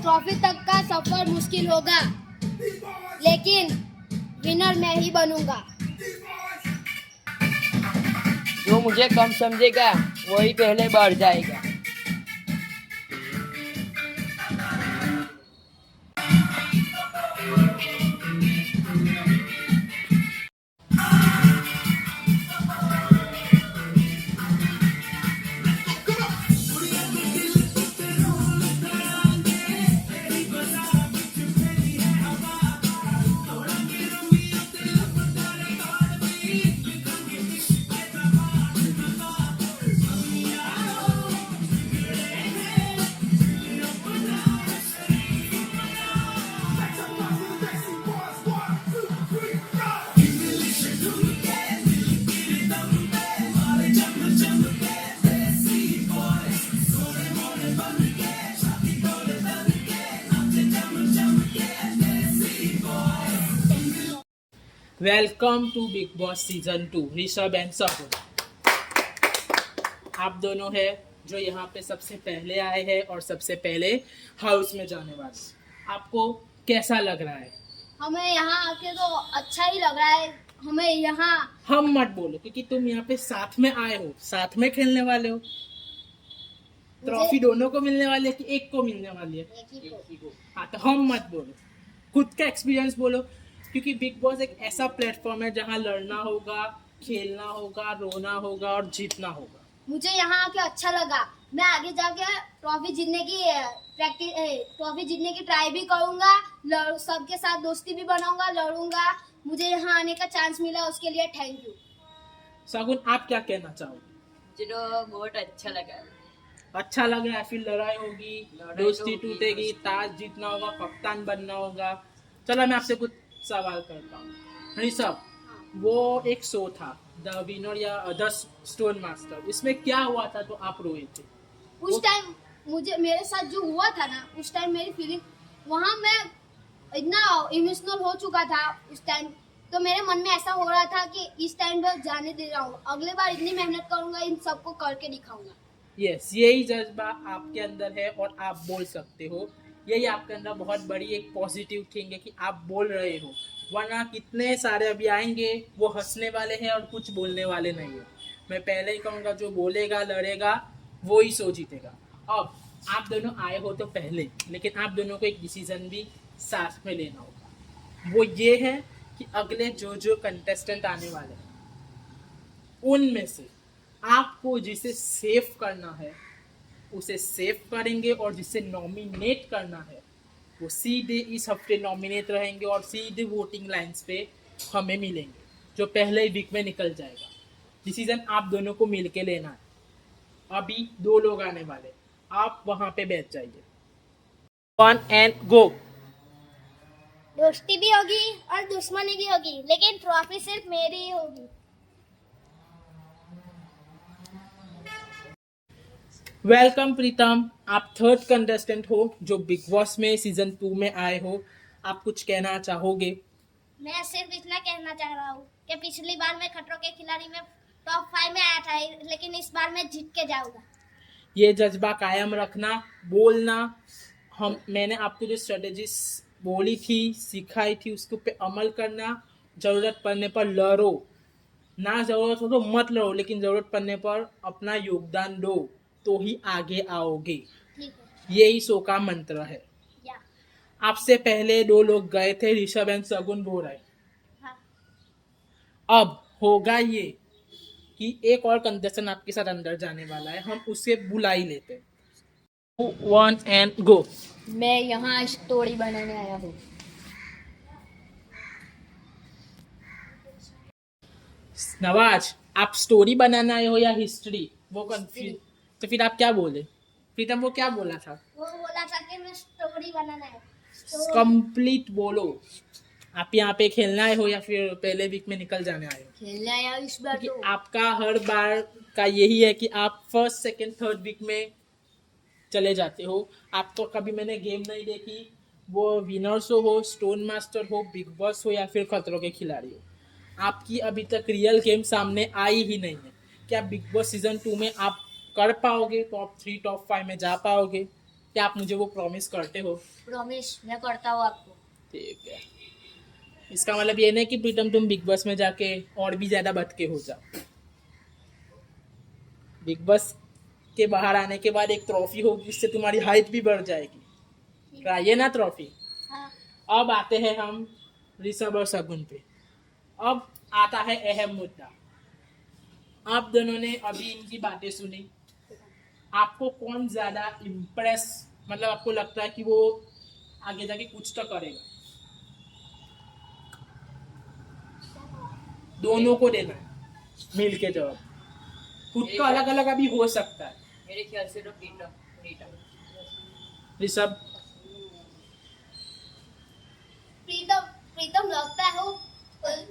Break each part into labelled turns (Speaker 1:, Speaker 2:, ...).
Speaker 1: Trophy तक का सफर मुश्किल होगा, लेकिन विनर मैं ही बनूंगा।
Speaker 2: जो मुझे कम समझेगा वही पहले बढ़ जाएगा।
Speaker 3: Welcome to Bigg Boss season 2, Rishabh and Sakun. आप दोनों हैं जो यहाँ पे सबसे पहले आए हैं और सबसे पहले हाउस में जाने वाले। आपको कैसा लग रहा है?
Speaker 1: हमें यहाँ आके तो अच्छा ही लग रहा है। हमें यहाँ
Speaker 3: हम मत बोलो, क्योंकि तुम यहाँ पे साथ में आए हो, साथ में खेलने वाले हो। ट्रॉफी दोनों को मिलने वाली है कि एक को मिलने वाली है?
Speaker 1: एक ही को।
Speaker 3: हाँ, तो हम मत बोलो, खुद का एक्सपीरियंस बोलो। क्योंकि बिग बॉस एक ऐसा प्लेटफॉर्म है जहाँ लड़ना होगा, खेलना होगा, रोना होगा और जीतना होगा।
Speaker 1: मुझे यहाँ आके अच्छा लगा। मैं आगे जाके ट्रॉफी जीतने की ट्राई भी करूंगा, सबके साथ दोस्ती भी बनाऊंगा, लड़ूंगा। मुझे यहाँ आने का चांस मिला, उसके लिए थैंक यू।
Speaker 3: सगुन, आप क्या कहना चाहोगे?
Speaker 2: मुझे तो बहुत अच्छा लगा।
Speaker 3: अच्छा लग रहा है? फिर लड़ाई होगी, दोस्ती टूटेगी, ताज जीतना होगा, कप्तान बनना होगा। चलो मैं आपसे कुछ सवाल करता हूँ। ऋषभ, वो एक शो था द विनर या द स्टोन मास्टर, इसमें क्या हुआ था तो आप रोए थे?
Speaker 1: उस टाइम मुझे मेरे साथ जो हुआ था ना, उस टाइम मेरी फीलिंग, वहाँ मैं इतना इमोशनल हो चुका था उस टाइम। तो मेरे मन में ऐसा हो रहा था कि इस टाइम पर जाने दे रहा हूँ, अगले बार इतनी मेहनत करूंगा, इन सबको करके दिखाऊंगा।
Speaker 3: यस, यही जज्बा आपके अंदर है और आप बोल सकते हो। यही आपके अंदर बहुत बड़ी एक पॉजिटिव थिंग है कि आप बोल रहे हो। वरना कितने सारे अभी आएंगे, वो हंसने वाले हैं और कुछ बोलने वाले नहीं है। मैं पहले ही कहूँगा, जो बोलेगा लड़ेगा वो ही सो जीतेगा। अब आप दोनों आए हो तो पहले, लेकिन आप दोनों को एक डिसीजन भी साथ में लेना होगा। वो ये है कि अगले जो कंटेस्टेंट आने वाले हैं, उनमें से आपको जिसे सेव करना है उसे सेव करेंगे, और जिसे नॉमिनेट करना है वो सीधे इस हफ्ते नॉमिनेट रहेंगे और सीधे वोटिंग लाइंस पे हमें मिलेंगे, जो पहले ही वीक में निकल जाएगा। डिसीजन आप दोनों को मिलके लेना है। अभी 2 लोग आने वाले, आप वहां पे बैठ जाइए। 1 एंड गो।
Speaker 1: दोस्ती भी होगी और दुश्मनी भी होगी, लेकिन ट्रॉफी सिर्फ मेरी ही होगी।
Speaker 3: वेलकम प्रीतम, आप थर्ड कंटेस्टेंट हो जो बिग बॉस में सीजन 2 में आए हो। आप कुछ कहना चाहोगे?
Speaker 1: मैं सिर्फ इतना कहना चाह रहा हूँ कि पिछली बार मैं खतरों के खिलाड़ी में टॉप 5 में आया था, लेकिन इस बार मैं जीत के जाऊंगा।
Speaker 3: ये जज्बा कायम रखना, बोलना। मैंने आपको जो स्ट्रेटेजीज बोली थी, सिखाई थी, उसके ऊपर अमल करना। जरूरत पड़ने पर लड़ो, ना जरूरत हो तो मत लड़ो, लेकिन जरूरत पड़ने पर अपना योगदान दो, तो ही आगे आओगे।
Speaker 1: ठीक है।
Speaker 3: यही शो का मंत्र है।
Speaker 1: या
Speaker 3: आपसे पहले 2 लोग गए थे, ऋषभ एंड सगुन बोल रहे।
Speaker 1: हाँ।
Speaker 3: अब होगा ये कि एक और कंटेस्टेंट आपके साथ अंदर जाने वाला है, हम उसे बुला ही लेते हैं। 1 एंड गो।
Speaker 2: मैं यहाँ स्टोरी बनाने आया हूँ।
Speaker 3: नवाज, आप स्टोरी बनाना आए हो या हिस्ट्री? वो कंफ्यूज। तो फिर आप क्या बोले? प्रीतम, वो क्या बोला था?
Speaker 1: वो बोला था कि मैं स्टोरी बनाना है।
Speaker 3: कंप्लीट बोलो। आप यहाँ पे खेलना आए हो या फिर पहले वीक में निकल जाने आए हो?
Speaker 2: खेलने आया हूँ इस बार
Speaker 3: क्योंकि
Speaker 2: तो।
Speaker 3: आपका हर बार का यही है कि आप फर्स्ट सेकंड थर्ड वीक में चले जाते हो। आपको कभी मैंने गेम नहीं देखी, वो विनर्स हो, स्टोन मास्टर हो, बिग बॉस हो या फिर खतरों के खिलाड़ी हो, आपकी अभी तक रियल गेम सामने आई ही नहीं है। क्या बिग बॉस सीजन 2 में आप कर पाओगे? टॉप 3 टॉप 5 में जा पाओगे? क्या आप मुझे वो प्रॉमिस करते हो?
Speaker 1: प्रॉमिस मैं करता हूँ आपको।
Speaker 3: ठीक है, इसका मतलब ये नहीं कि प्रीतम तुम बिग बॉस में जाके और भी ज्यादा बदके हो जाओ। बिग बॉस के बाहर आने के बाद एक ट्रॉफी होगी, इससे तुम्हारी हाइट भी बढ़ जाएगी। ट्राइए ना ट्रॉफी।
Speaker 1: हाँ।
Speaker 3: अब आते हैं हम ऋषभ और शगुन पे। अब आता है अहम मुद्दा। आप दोनों ने अभी इनकी बातें सुनी, आपको कौन ज्यादा इम्प्रेस, मतलब आपको लगता है कि वो आगे जाके कुछ तो करेगा? दोनों को देना है मिल के जवाब। खुद का अलग अलग अभी हो सकता है।
Speaker 2: मेरे ख्याल से तो प्रीतम प्रीतम
Speaker 3: ऋषभ,
Speaker 1: प्रीतम प्रीतम लगता है वो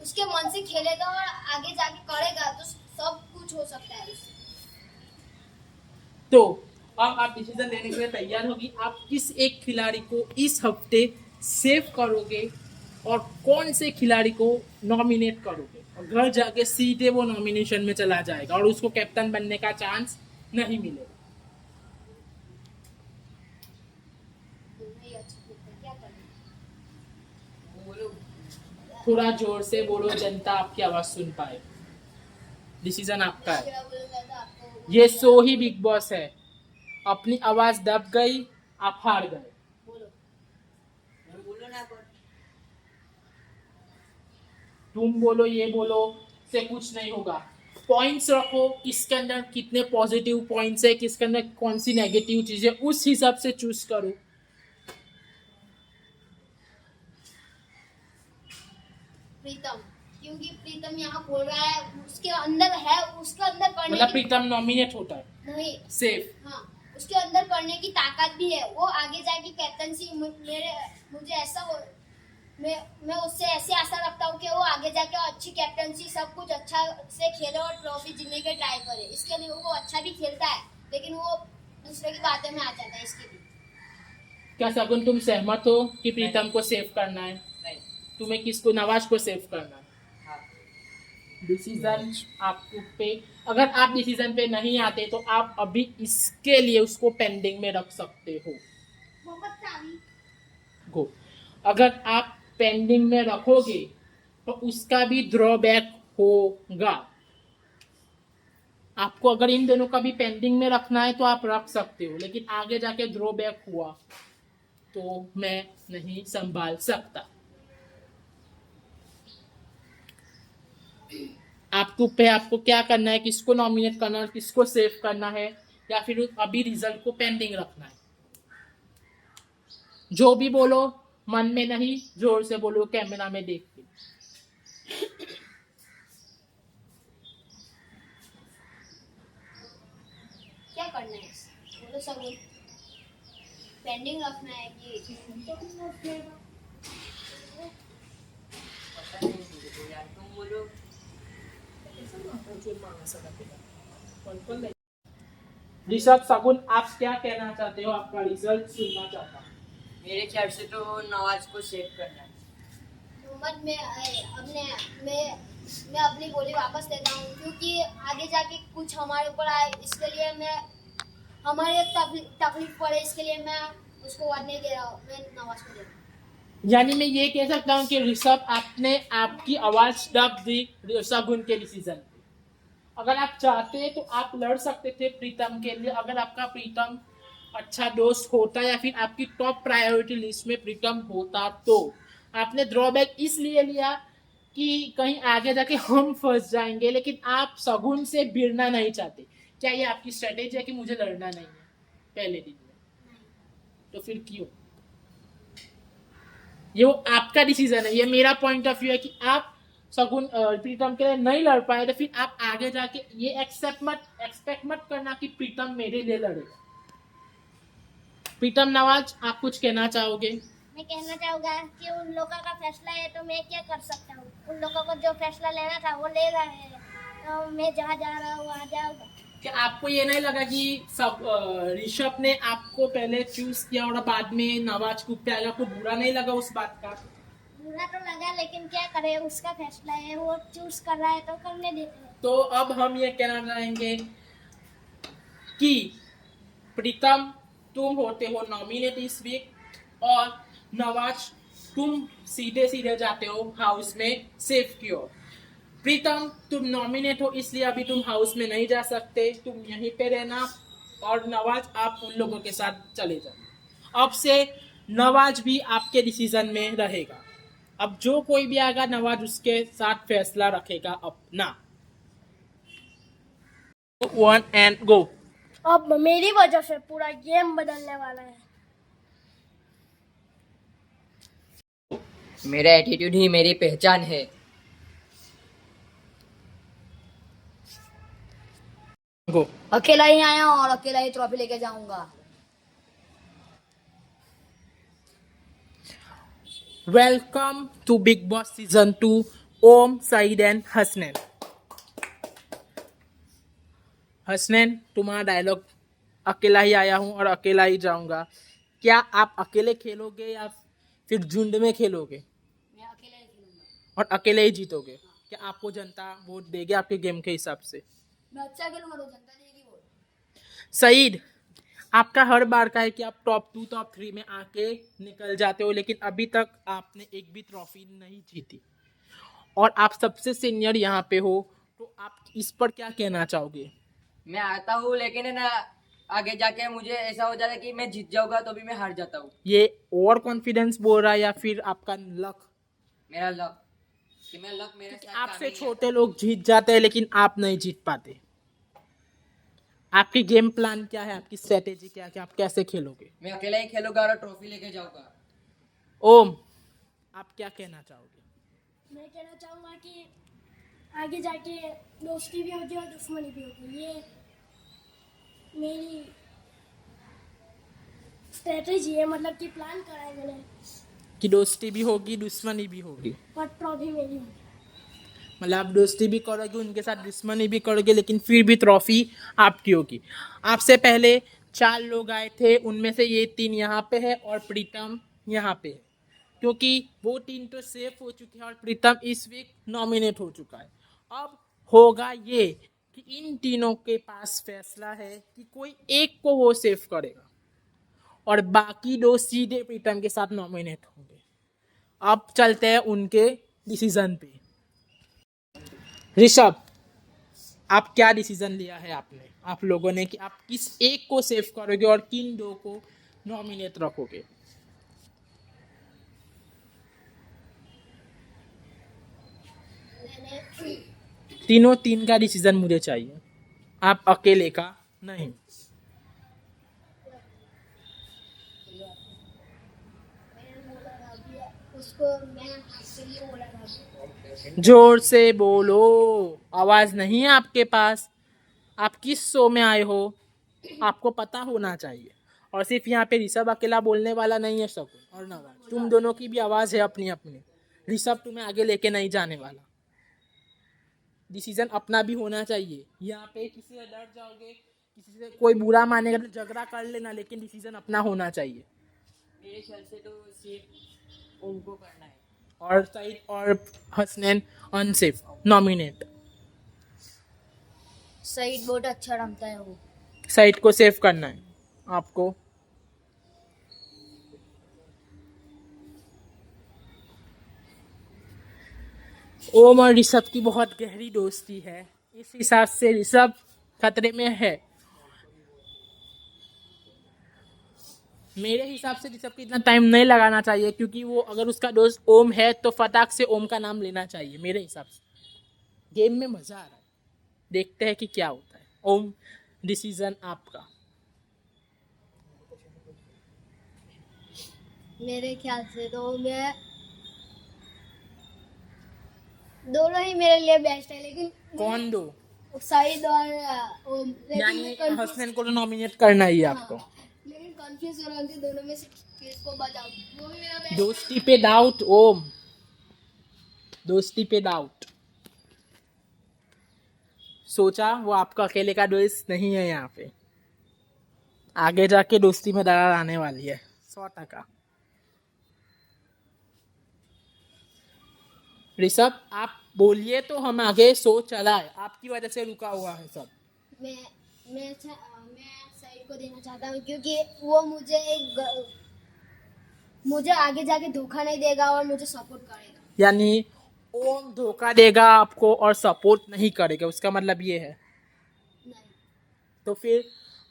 Speaker 1: उसके मन से खेलेगा और आगे जाके करेगा तो सब कुछ हो सकता है उससे।
Speaker 3: तो अब आप डिसीजन लेने के लिए तैयार होगी, आप किस एक खिलाड़ी को इस हफ्ते सेव करोगे और कौन से खिलाड़ी को नॉमिनेट करोगे, और घर जाके सीधे वो नॉमिनेशन में चला जाएगा और उसको कैप्टन बनने का चांस नहीं मिलेगा।
Speaker 1: नहीं अच्छा लगता है, क्या करना
Speaker 2: बोलो।
Speaker 3: थोड़ा जोर से बोलो, जनता आपकी आवाज सुन पाए। डिसीजन आपका है।
Speaker 1: क्या बोलूंगा तो आपको
Speaker 3: ये शो ही बिग बॉस है, अपनी आवाज दब गई, आप हार गए।
Speaker 1: बोलो।
Speaker 2: बोलो ना पर
Speaker 3: तुम बोलो ये बोलो से कुछ नहीं होगा। पॉइंट्स रखो, किसके अंदर कितने पॉजिटिव पॉइंट्स है, किसके अंदर कौन सी नेगेटिव चीज है, उस हिसाब से चूज करो।
Speaker 1: प्रीतम, क्योंकि प्रीतम यहाँ बोल रहा है उसके अंदर है, उसके अंदर करने
Speaker 3: मतलब
Speaker 1: की
Speaker 3: प्रीतम नॉमिनेट होता है
Speaker 1: नहीं।
Speaker 3: सेफ।
Speaker 1: हाँ, उसके अंदर करने की ताकत भी है, वो आगे जाके कैप्टनसी मेरे मुझे ऐसा हो, मैं उससे ऐसे आशा रखता हूँ कि वो आगे जाके अच्छी कैप्टनसी सब कुछ अच्छा से खेले और ट्रॉफी जीतने के ट्राई करे। इसके लिए वो अच्छा भी खेलता है, लेकिन वो दूसरे की बातों में आ जाता है इसके लिए।
Speaker 3: क्या शगुन तुम सहमत हो कि प्रीतम को सेव करना है?
Speaker 2: नहीं।
Speaker 3: तुम्हें किसको, नवाज को सेव करना है?
Speaker 2: हाँ।
Speaker 3: डिसीजन आपके पे। अगर आप डिसीजन पे नहीं आते तो आप अभी इसके लिए उसको पेंडिंग में रख सकते हो।
Speaker 1: मोहम्मद सामी।
Speaker 3: गो। अगर आप पेंडिंग में रखोगे तो उसका भी ड्रॉबैक होगा। आपको अगर इन दोनों का भी पेंडिंग में रखना है तो आप रख सकते हो, लेकिन आगे जाके ड्रॉबैक हुआ तो मैं नहीं संभाल सकता। आपको पे आपको क्या करना है, किसको नॉमिनेट करना है, किसको सेव करना है, या फिर अभी रिजल्ट को पेंडिंग रखना है? जो भी बोलो, मन में नहीं, जोर से बोलो कैमरा में देख के।
Speaker 1: क्या करना है बोलो सब। पेंडिंग रखना है कि
Speaker 2: पता नहीं मुझे तो यार, तुम बोलो।
Speaker 3: ऋषभ शगुन, आप क्या कहना चाहते हो? आपका रिजल्ट सुनना चाहता हूँ।
Speaker 2: मेरे ख्याल से तो नवाज को सेव करना है।
Speaker 1: मोहम्मद मैं अपनी बोली वापस लेता हूँ, क्योंकि आगे जाके कुछ हमारे ऊपर आए, इसके लिए मैं हमारे तकलीफ पड़े, इसके लिए मैं उसको वाद नहीं दे रहा हूँ, मैं नवाज को दे रहा हूँ।
Speaker 3: यानी मैं ये कह सकता हूँ कि ऋषभ आपने आपकी आवाज दब दी शगुन के डिसीजन पे। अगर आप चाहते तो आप लड़ सकते थे प्रीतम के लिए, अगर आपका प्रीतम अच्छा दोस्त होता या फिर आपकी टॉप प्रायोरिटी लिस्ट में प्रीतम होता तो। आपने ड्रॉबैक इसलिए लिया कि कहीं आगे जाके हम फंस जाएंगे, लेकिन आप शगुन से भिड़ना नहीं चाहते। क्या ये आपकी स्ट्रेटेजी है कि मुझे लड़ना नहीं है पहले दिन में? तो फिर क्यों? ये वो आपका डिसीजन है, ये मेरा पॉइंट ऑफ व्यू है कि आप शगुन प्रीतम के लिए नहीं लड़ पाए तो फिर आप आगे जाके ये एक्सपेक्ट मत करना कि प्रीतम मेरे लिए लड़ेगा। प्रीतम नवाज, आप कुछ कहना चाहोगे?
Speaker 1: मैं कहना चाहूंगा कि उन लोगों का फैसला है तो मैं क्या कर सकता हूँ। उन लोगों को जो फैसला लेना था वो ले रहे हैं, तो मैं जहाँ जा रहा हूँ वहाँ जाऊंगा।
Speaker 3: क्या आपको ये नहीं लगा कि सब ऋषभ ने आपको पहले चूज किया और बाद में नवाज को पे आया, आपको बुरा नहीं लगा उस बात का?
Speaker 1: बुरा तो लगा, लेकिन क्या करे, उसका फैसला है, वो चूज कर रहा है तो करने देते हैं।
Speaker 3: तो अब हम ये कहना चाहेंगे कि प्रीतम तुम होते हो नॉमिनेट इस वीक और नवाज तुम सीधे सीधे जाते हो हाउस में सेफ की ओर। प्रीतम तुम नॉमिनेट हो इसलिए अभी तुम हाउस में नहीं जा सकते, तुम यहीं पे रहना और नवाज आप उन लोगों के साथ चले जाओ। अब से नवाज भी आपके डिसीजन में रहेगा। अब जो कोई भी आएगा नवाज उसके साथ फैसला रखेगा अपना। 1 एंड गो।
Speaker 4: अब मेरी वजह से पूरा गेम बदलने वाला है।
Speaker 2: मेरा एटीट्यूड ही मेरी पहचान है।
Speaker 3: गो।
Speaker 1: अकेला ही आया हूँ और अकेला ही ट्रॉफी लेके जाऊंगा।
Speaker 3: Welcome to Bigg Boss season 2 Om, Saeed and Hasnain. Hasnain तुम्हारा डायलॉग, अकेला ही आया हूं और अकेला ही जाऊंगा। क्या आप अकेले खेलोगे या फिर झुंड में खेलोगे
Speaker 1: मैं अकेला ही खेलूंगा।
Speaker 3: और अकेले ही जीतोगे? क्या आपको जनता वोट देगी आपके गेम के हिसाब से?
Speaker 1: मैं अच्छा खेलूंगा तो जनता देगी वोट।
Speaker 3: सईद, आपका हर बार का है कि आप टॉप 2 टॉप 3 में आके निकल जाते हो, लेकिन अभी तक आपने एक भी ट्रॉफी नहीं जीती और आप सबसे सीनियर यहाँ पे हो, तो आप इस पर क्या कहना चाहोगे?
Speaker 2: मैं आता हूँ लेकिन है ना, आगे जाके मुझे ऐसा हो जाता है कि मैं जीत जाऊंगा तो भी मैं हार जाता हूँ।
Speaker 3: ये ओवर कॉन्फिडेंस बोल रहा है या फिर आपका लक?
Speaker 2: मेरा लक, कि मैं लक मेरे साथ
Speaker 3: आपसे
Speaker 2: काम नहीं
Speaker 3: छोटे लोग जीत जाते हैं लेकिन आप नहीं जीत पाते। आपकी गेम प्लान क्या है, आपकी स्ट्रेटेजी क्या है कि आप कैसे खेलोगे?
Speaker 2: है। मैं अकेला ही खेलूंगा और ट्रॉफी लेके जाऊंगा।
Speaker 3: ओम, आप क्या कहना चाहोगे?
Speaker 4: मैं कहना चाहूँगा कि आगे जाके दोस्ती भी होगी और दुश्मनी भी होगी। ये मेरी स्ट्रेटेजी है, मतलब कि प्लान करा है मैंने।
Speaker 3: कि दोस्ती भी होगी दुश्मनी भी होगी?
Speaker 4: पर ट्रॉफी मेरी होगी।
Speaker 3: मतलब आप दोस्ती भी करोगे उनके साथ, दुश्मनी भी करोगे, लेकिन फिर भी ट्रॉफी आपकी होगी। आपसे पहले 4 लोग आए थे, उनमें से ये 3 यहाँ पे है और प्रीतम यहाँ पे है, क्योंकि वो 3 तो सेफ हो चुके हैं और प्रीतम इस वीक नॉमिनेट हो चुका है। अब होगा ये कि इन तीनों के पास फैसला है कि कोई एक को वो सेफ करेगा और बाकी 2 सीधे प्रीतम के साथ नॉमिनेट होंगे। अब चलते हैं उनके डिसीजन पे। ऋषभ, आप क्या डिसीजन लिया है आपने, आप लोगों ने, कि आप किस एक को सेव करोगे और किन 2 को नॉमिनेट रखोगे? तीनों 3 का डिसीजन मुझे चाहिए, आप अकेले का नहीं।
Speaker 1: उसको मैं आपके लिए बोला था।
Speaker 3: जोर से बोलो, आवाज नहीं है आपके पास। आप किस शो में आए हो आपको पता होना चाहिए। और सिर्फ यहाँ पे ऋषभ अकेला बोलने वाला नहीं है, शकुन और नवाज, तुम दोनों की भी आवाज है अपनी अपनी। ऋषभ तुम्हें आगे लेके नहीं जाने वाला, डिसीजन अपना भी होना चाहिए। यहाँ पे किसी से डर जाओगे, किसी से कोई बुरा मानेगा तो झगड़ा कर लेना, लेकिन डिसीजन अपना होना चाहिए।
Speaker 2: मेरे ख्याल से तो सिर्फ ओम को करना है।
Speaker 3: और सईद और हसनैन अनसेफ नॉमिनेट।
Speaker 1: सईद बहुत अच्छा रमता है वो।
Speaker 3: सईद को सेव करना है आपको। ओम और ऋषभ की बहुत गहरी दोस्ती है, इस हिसाब से ऋषभ खतरे में है। मेरे हिसाब से ऋषभ को इतना टाइम नहीं लगाना चाहिए, क्योंकि वो अगर उसका दोस्त ओम है तो फटाक से ओम का नाम लेना चाहिए मेरे हिसाब से। गेम में मजा आ रहा है, देखते हैं कि क्या होता है। ओम, डिसीजन आपका।
Speaker 1: मेरे ख्याल से तो मैं दोनों ही मेरे लिए बेस्ट है, लेकिन
Speaker 3: कौन दो?
Speaker 1: सईद और ओम।
Speaker 3: यानी
Speaker 1: लेकिन
Speaker 3: हसनैन को तो नॉमिनेट करना ही है आपको।
Speaker 1: लेकिन कंफ्यूज हो रहा हूँ कि दोनों में से किसको बचाऊं। वो भी मेरा बेस्ट।
Speaker 3: दोस्ती पे डाउट ओम, दोस्ती पे डाउट। सोचा वो आपका अकेले का दोस्त नहीं है, यहाँ पे आगे जाके दोस्ती में दरार आने वाली है 100%। ऋषभ, आप बोलिए तो हम आगे शो चला है, आपकी वजह से रुका हुआ है सब।
Speaker 1: मैं सईद को देना चाहता हूँ, क्योंकि वो मुझे आगे जाके धोखा नहीं देगा और मुझे सपोर्ट करेगा।
Speaker 3: यानी ओम धोखा देगा आपको और सपोर्ट नहीं करेगा, उसका मतलब ये है।
Speaker 1: नहीं।
Speaker 3: तो फिर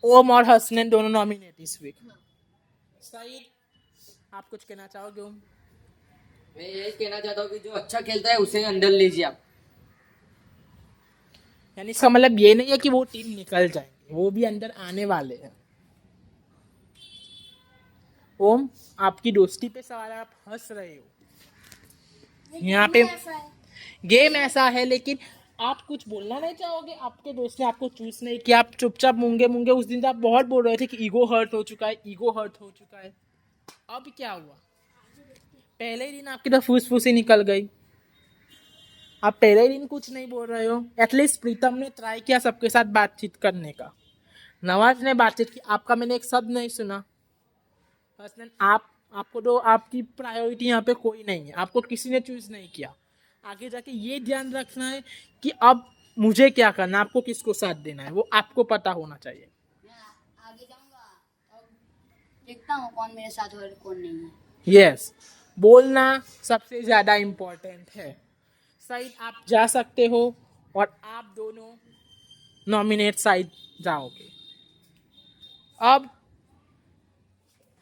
Speaker 3: ओम और हसनैन दोनों नॉमिनेट इस वीक।
Speaker 1: हाँ।
Speaker 3: सही, आप कुछ कहना चाहोगे ओम?
Speaker 2: मैं ये कहना चाहता हूँ कि जो अच्छा खेलता है उसे अंदर लीजिए आप।
Speaker 3: यानी इसका मतलब ये नहीं है कि वो टीम निकल जाएंगे, वो भी अंदर आने वाले हैं। ओम, आपकी दोस्ती पे सवाल है, आप हंस रहे हो। यहाँ पे
Speaker 4: ऐसा है।
Speaker 3: गेम ऐसा है, लेकिन आप कुछ बोलना नहीं चाहोगे? आपके दोस्त ने आपको चूज नहीं किया, आप चुपचाप मूंगे मूंगे। उस दिन तो आप बहुत बोल रहे थे कि ईगो हर्ट हो चुका है, ईगो हर्ट हो चुका है। अब क्या हुआ? पहले ही दिन आपकी तो फूस ही निकल गई। आप पहले ही दिन कुछ नहीं बोल रहे हो। एटलीस्ट प्रीतम ने ट्राई किया सबके साथ बातचीत करने का, नवाज ने बातचीत की, आपका मैंने एक शब्द नहीं सुना। हसनैन, आपको तो आपकी प्रायोरिटी यहाँ पे कोई नहीं है, आपको किसी ने चूज नहीं किया। आगे जाके ये ध्यान रखना है कि अब मुझे क्या करना है, आपको किसको साथ देना है, वो आपको पता होना चाहिए।
Speaker 1: मैं आगे जाऊंगा और देखता हूँ कौन मेरे साथ और कौन नहीं है।
Speaker 3: यस, बोलना सबसे ज्यादा इम्पोर्टेंट है। साइड आप जा सकते हो और आप दोनों नॉमिनेट साइड जाओगे। अब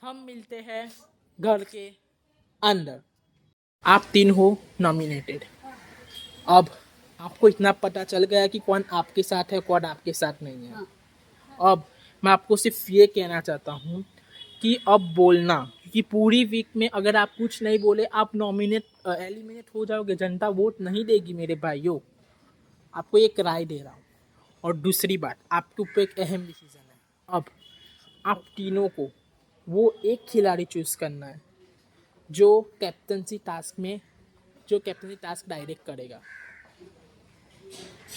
Speaker 3: हम मिलते हैं घर के अंदर। आप तीन हो नॉमिनेटेड। अब आपको इतना पता चल गया कि कौन आपके साथ है, कौन आपके साथ नहीं है। अब मैं आपको सिर्फ ये कहना चाहता हूँ कि अब बोलना, क्योंकि पूरी वीक में अगर आप कुछ नहीं बोले आप एलिमिनेट हो जाओगे। जनता वोट नहीं देगी मेरे भाइयों, आपको एक राय दे रहा हूँ। और दूसरी बात, आपके ऊपर एक अहम डिसीजन है। अब आप तीनों को वो एक खिलाड़ी चूज करना है जो कैप्टनसी टास्क डायरेक्ट करेगा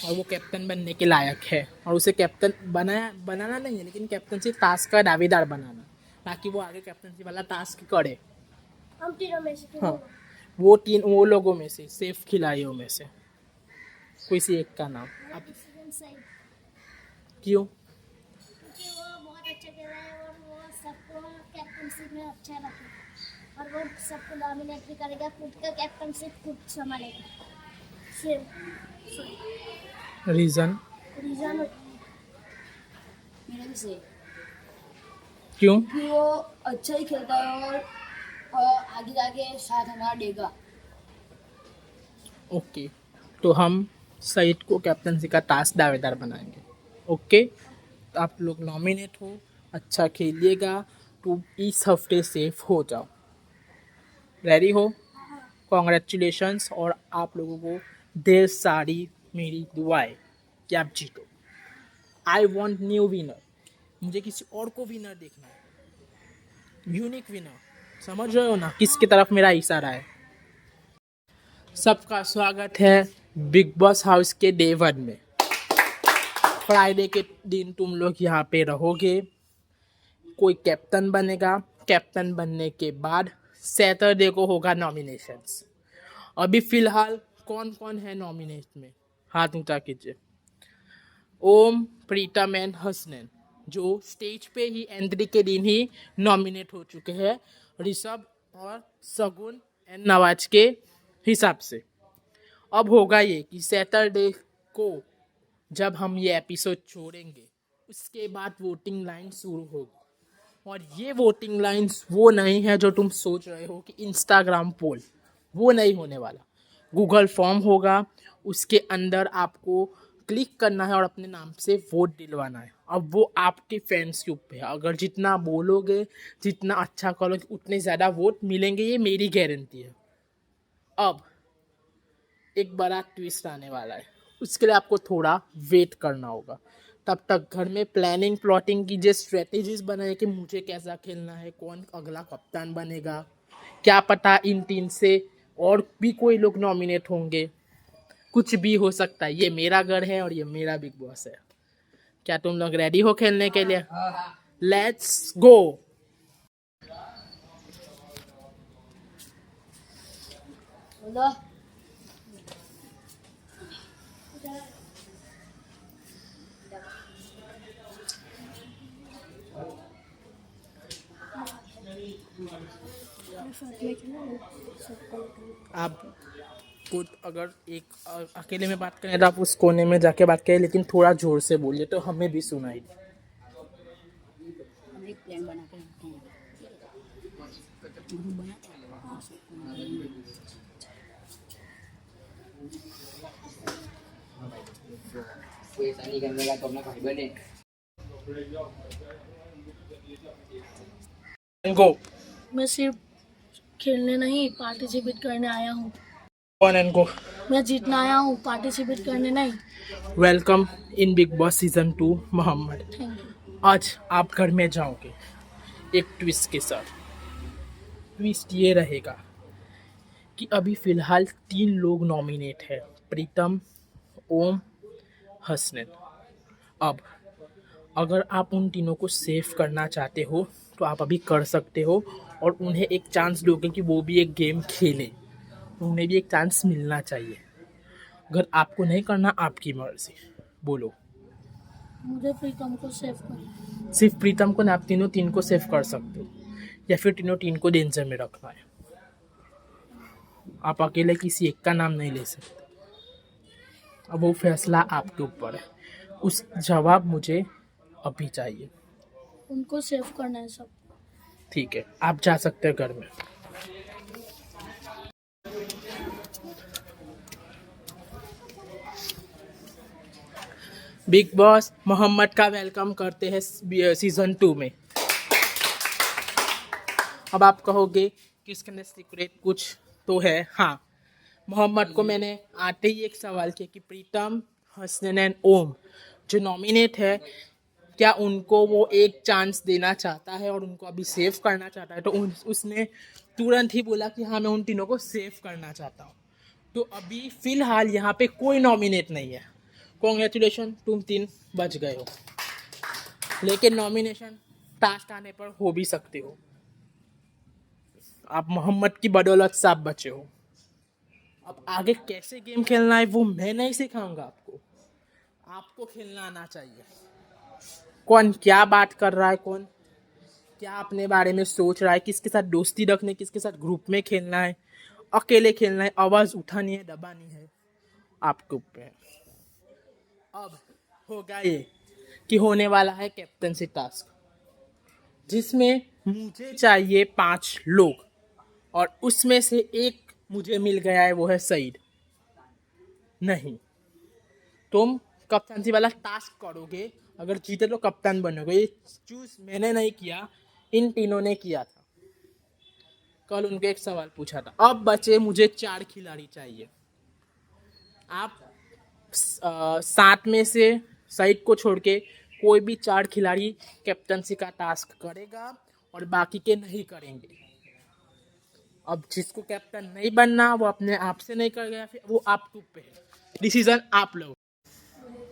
Speaker 3: और वो कैप्टन बनने के लायक है। और उसे कैप्टन बनाना नहीं है, लेकिन कैप्टनसी टास्क का दावेदार बनाना, ताकि वो आगे कैप्टनसी वाला टास्क करे।
Speaker 4: हम तीनों में से
Speaker 3: हाँ, वो लोगों में से, सेफ खिलाड़ियों में से कोई सी एक का नाम आप।
Speaker 4: डिसीजन सही,
Speaker 3: क्यों?
Speaker 4: क्योंकि वो बहुत अच्छा खेल रहा है और वो सबको कैप्टनशिप में अच्छा रखेगा और वो सबको नॉमिनेट भी करेगा, खुद का कैप्टनशिप खुद संभालेगा। सिर्फ
Speaker 3: रीजन?
Speaker 4: रीजन
Speaker 1: मेरे भी से,
Speaker 3: क्यों?
Speaker 1: कि वो अच्छा ही खेलता है और आगे जाके साथ हमारा देगा।
Speaker 3: ओके, तो हम सईद को कैप्टनसी का टास्क दावेदार बनाएंगे। ओके, तो आप लोग नॉमिनेट हो, अच्छा खेलिएगा तो इस हफ्ते सेफ हो जाओ। रेडी हो? कॉन्ग्रेचुलेशंस, और आप लोगों को ढेर सारी मेरी दुआएं कि आप जीतो। आई वॉन्ट न्यू विनर, मुझे किसी और को विनर देखना है, यूनिक विनर। समझ रहे हो ना किसकी तरफ मेरा इशारा है? सबका स्वागत है बिग बॉस हाउस के डे 1 में। फ्राइडे के दिन तुम लोग यहाँ पे रहोगे, कोई कैप्टन बनेगा। कैप्टन बनने के बाद सैटरडे को होगा नॉमिनेशंस। अभी फिलहाल कौन कौन है नॉमिनेट में, हाथ ऊंचा कीजिए। ओम, प्रीतम एंड हसनैन, जो स्टेज पे ही एंट्री के दिन ही नॉमिनेट हो चुके हैं ऋषभ और सगुन एंड नवाज के हिसाब से। अब होगा ये कि सैटरडे को जब हम ये एपिसोड छोड़ेंगे उसके बाद वोटिंग लाइन शुरू होगी। और ये वोटिंग लाइंस वो नहीं है जो तुम सोच रहे हो कि इंस्टाग्राम पोल, वो नहीं होने वाला। गूगल फॉर्म होगा, उसके अंदर आपको क्लिक करना है और अपने नाम से वोट दिलवाना है। अब वो आपके फैंस के ऊपर है, अगर जितना बोलोगे, जितना अच्छा करोगे, उतने ज़्यादा वोट मिलेंगे, ये मेरी गारंटी है। अब एक बड़ा ट्विस्ट आने वाला है, उसके लिए आपको थोड़ा वेट करना होगा। तब तक घर में प्लानिंग प्लॉटिंग कीजिए, स्ट्रेटेजीज बनाए कि मुझे कैसा खेलना है, कौन अगला कप्तान बनेगा। क्या पता इन तीन से और भी कोई लोग नॉमिनेट होंगे, कुछ भी हो सकता है। ये मेरा घर है और ये मेरा बिग बॉस है। क्या तुम लोग रेडी हो खेलने के लिए? Let's go.
Speaker 1: बोलो।
Speaker 4: साथ में खेला सबको लेकर।
Speaker 3: आप खुद अगर एक अकेले में बात करें तो आप उस कोने में जाके बात करें, लेकिन थोड़ा जोर से बोलिए तो हमें भी सुनाई दे।
Speaker 5: हम एक प्लान बना के रखते हैं, ग्रुप बनाते हैं, सबको मिलाएंगे।
Speaker 2: कोई ऐसा नहीं करने का तो अपना भाई बने।
Speaker 3: गो।
Speaker 4: मैं सिर्फ खेलने नहीं पार्टिसिपेट करने आया हूँ।
Speaker 3: कौन एंड गो।
Speaker 4: मैं जीतना आया हूँ, पार्टिसिपेट करने नहीं।
Speaker 3: Welcome in Bigg Boss season 2 Mohammad.
Speaker 4: Thank you.
Speaker 3: आज आप घर में जाओगे एक ट्विस्ट के साथ। ट्विस्ट ये रहेगा कि अभी फिलहाल 3 लोग नॉमिनेट है, प्रीतम, ओम, हसनैन। अब अगर आप उन तीनों को सेव करना चाहते हो तो आप अभी कर सकते हो और उन्हें एक चांस दोगे कि वो भी एक गेम खेले, उन्हें भी एक चांस मिलना चाहिए। अगर आपको नहीं करना, आपकी मर्जी, बोलो।
Speaker 4: मुझे प्रीतम को सेव करना।
Speaker 3: सिर्फ प्रीतम को ना, आप तीनों 3 को सेव कर सकते हो या फिर तीनों 3 को डेंजर में रखना है। आप अकेले किसी एक का नाम नहीं ले सकते। अब वो फैसला आपके ऊपर है। उस जवाब मुझे अभी चाहिए।
Speaker 4: उनको सेव करना है सब।
Speaker 3: ठीक है, आप जा सकते हैं घर में। बिग बॉस मोहम्मद का वेलकम करते हैं सीजन 2 में। अब आप कहोगे कि इसके अंदर सीक्रेट कुछ तो है। हाँ, मोहम्मद को मैंने आते ही एक सवाल किया कि प्रीतम, हसनैन एंड ओम जो नॉमिनेट है, क्या उनको वो एक चांस देना चाहता है और उनको अभी सेव करना चाहता है। तो उसने तुरंत ही बोला कि हाँ, मैं उन तीनों को सेव करना चाहता हूँ। तो अभी फ़िलहाल यहाँ पे कोई नॉमिनेट नहीं है। कॉन्ग्रेचुलेशन, तुम 3 बच गए हो, लेकिन नॉमिनेशन टास्क आने पर हो भी सकते हो। आप मोहम्मद की बदौलत से आप बचे हो। अब आगे कैसे गेम खेलना है वो मैं नहीं सिखाऊंगा आपको, आपको खेलना आना चाहिए। कौन क्या बात कर रहा है, कौन क्या अपने बारे में सोच रहा है, किसके साथ दोस्ती रखने, किसके साथ ग्रुप में खेलना है, अकेले खेलना है, आवाज़ उठानी है, दबानी है, आपके ऊपर है। अब होगा ये कि होने वाला है कैप्टनसी टास्क, जिसमें मुझे चाहिए 5 लोग और उसमें से एक मुझे मिल गया है, वो है सईद। नहीं, तुम कप्तानसी वाला टास्क करोगे, अगर जीते तो कप्तान बनोगे। ये चूज मैंने नहीं किया, इन तीनों ने किया था। कल उनके एक सवाल पूछा था। अब बचे मुझे 4 खिलाड़ी चाहिए। आप 7 में से सईद को छोड़ के कोई भी 4 खिलाड़ी कैप्टनसी का टास्क करेगा और बाकी के नहीं करेंगे। अब जिसको कैप्टन नहीं बनना वो अपने आप से नहीं कर गया, फिर वो आप पे है। डिसीजन आप लो।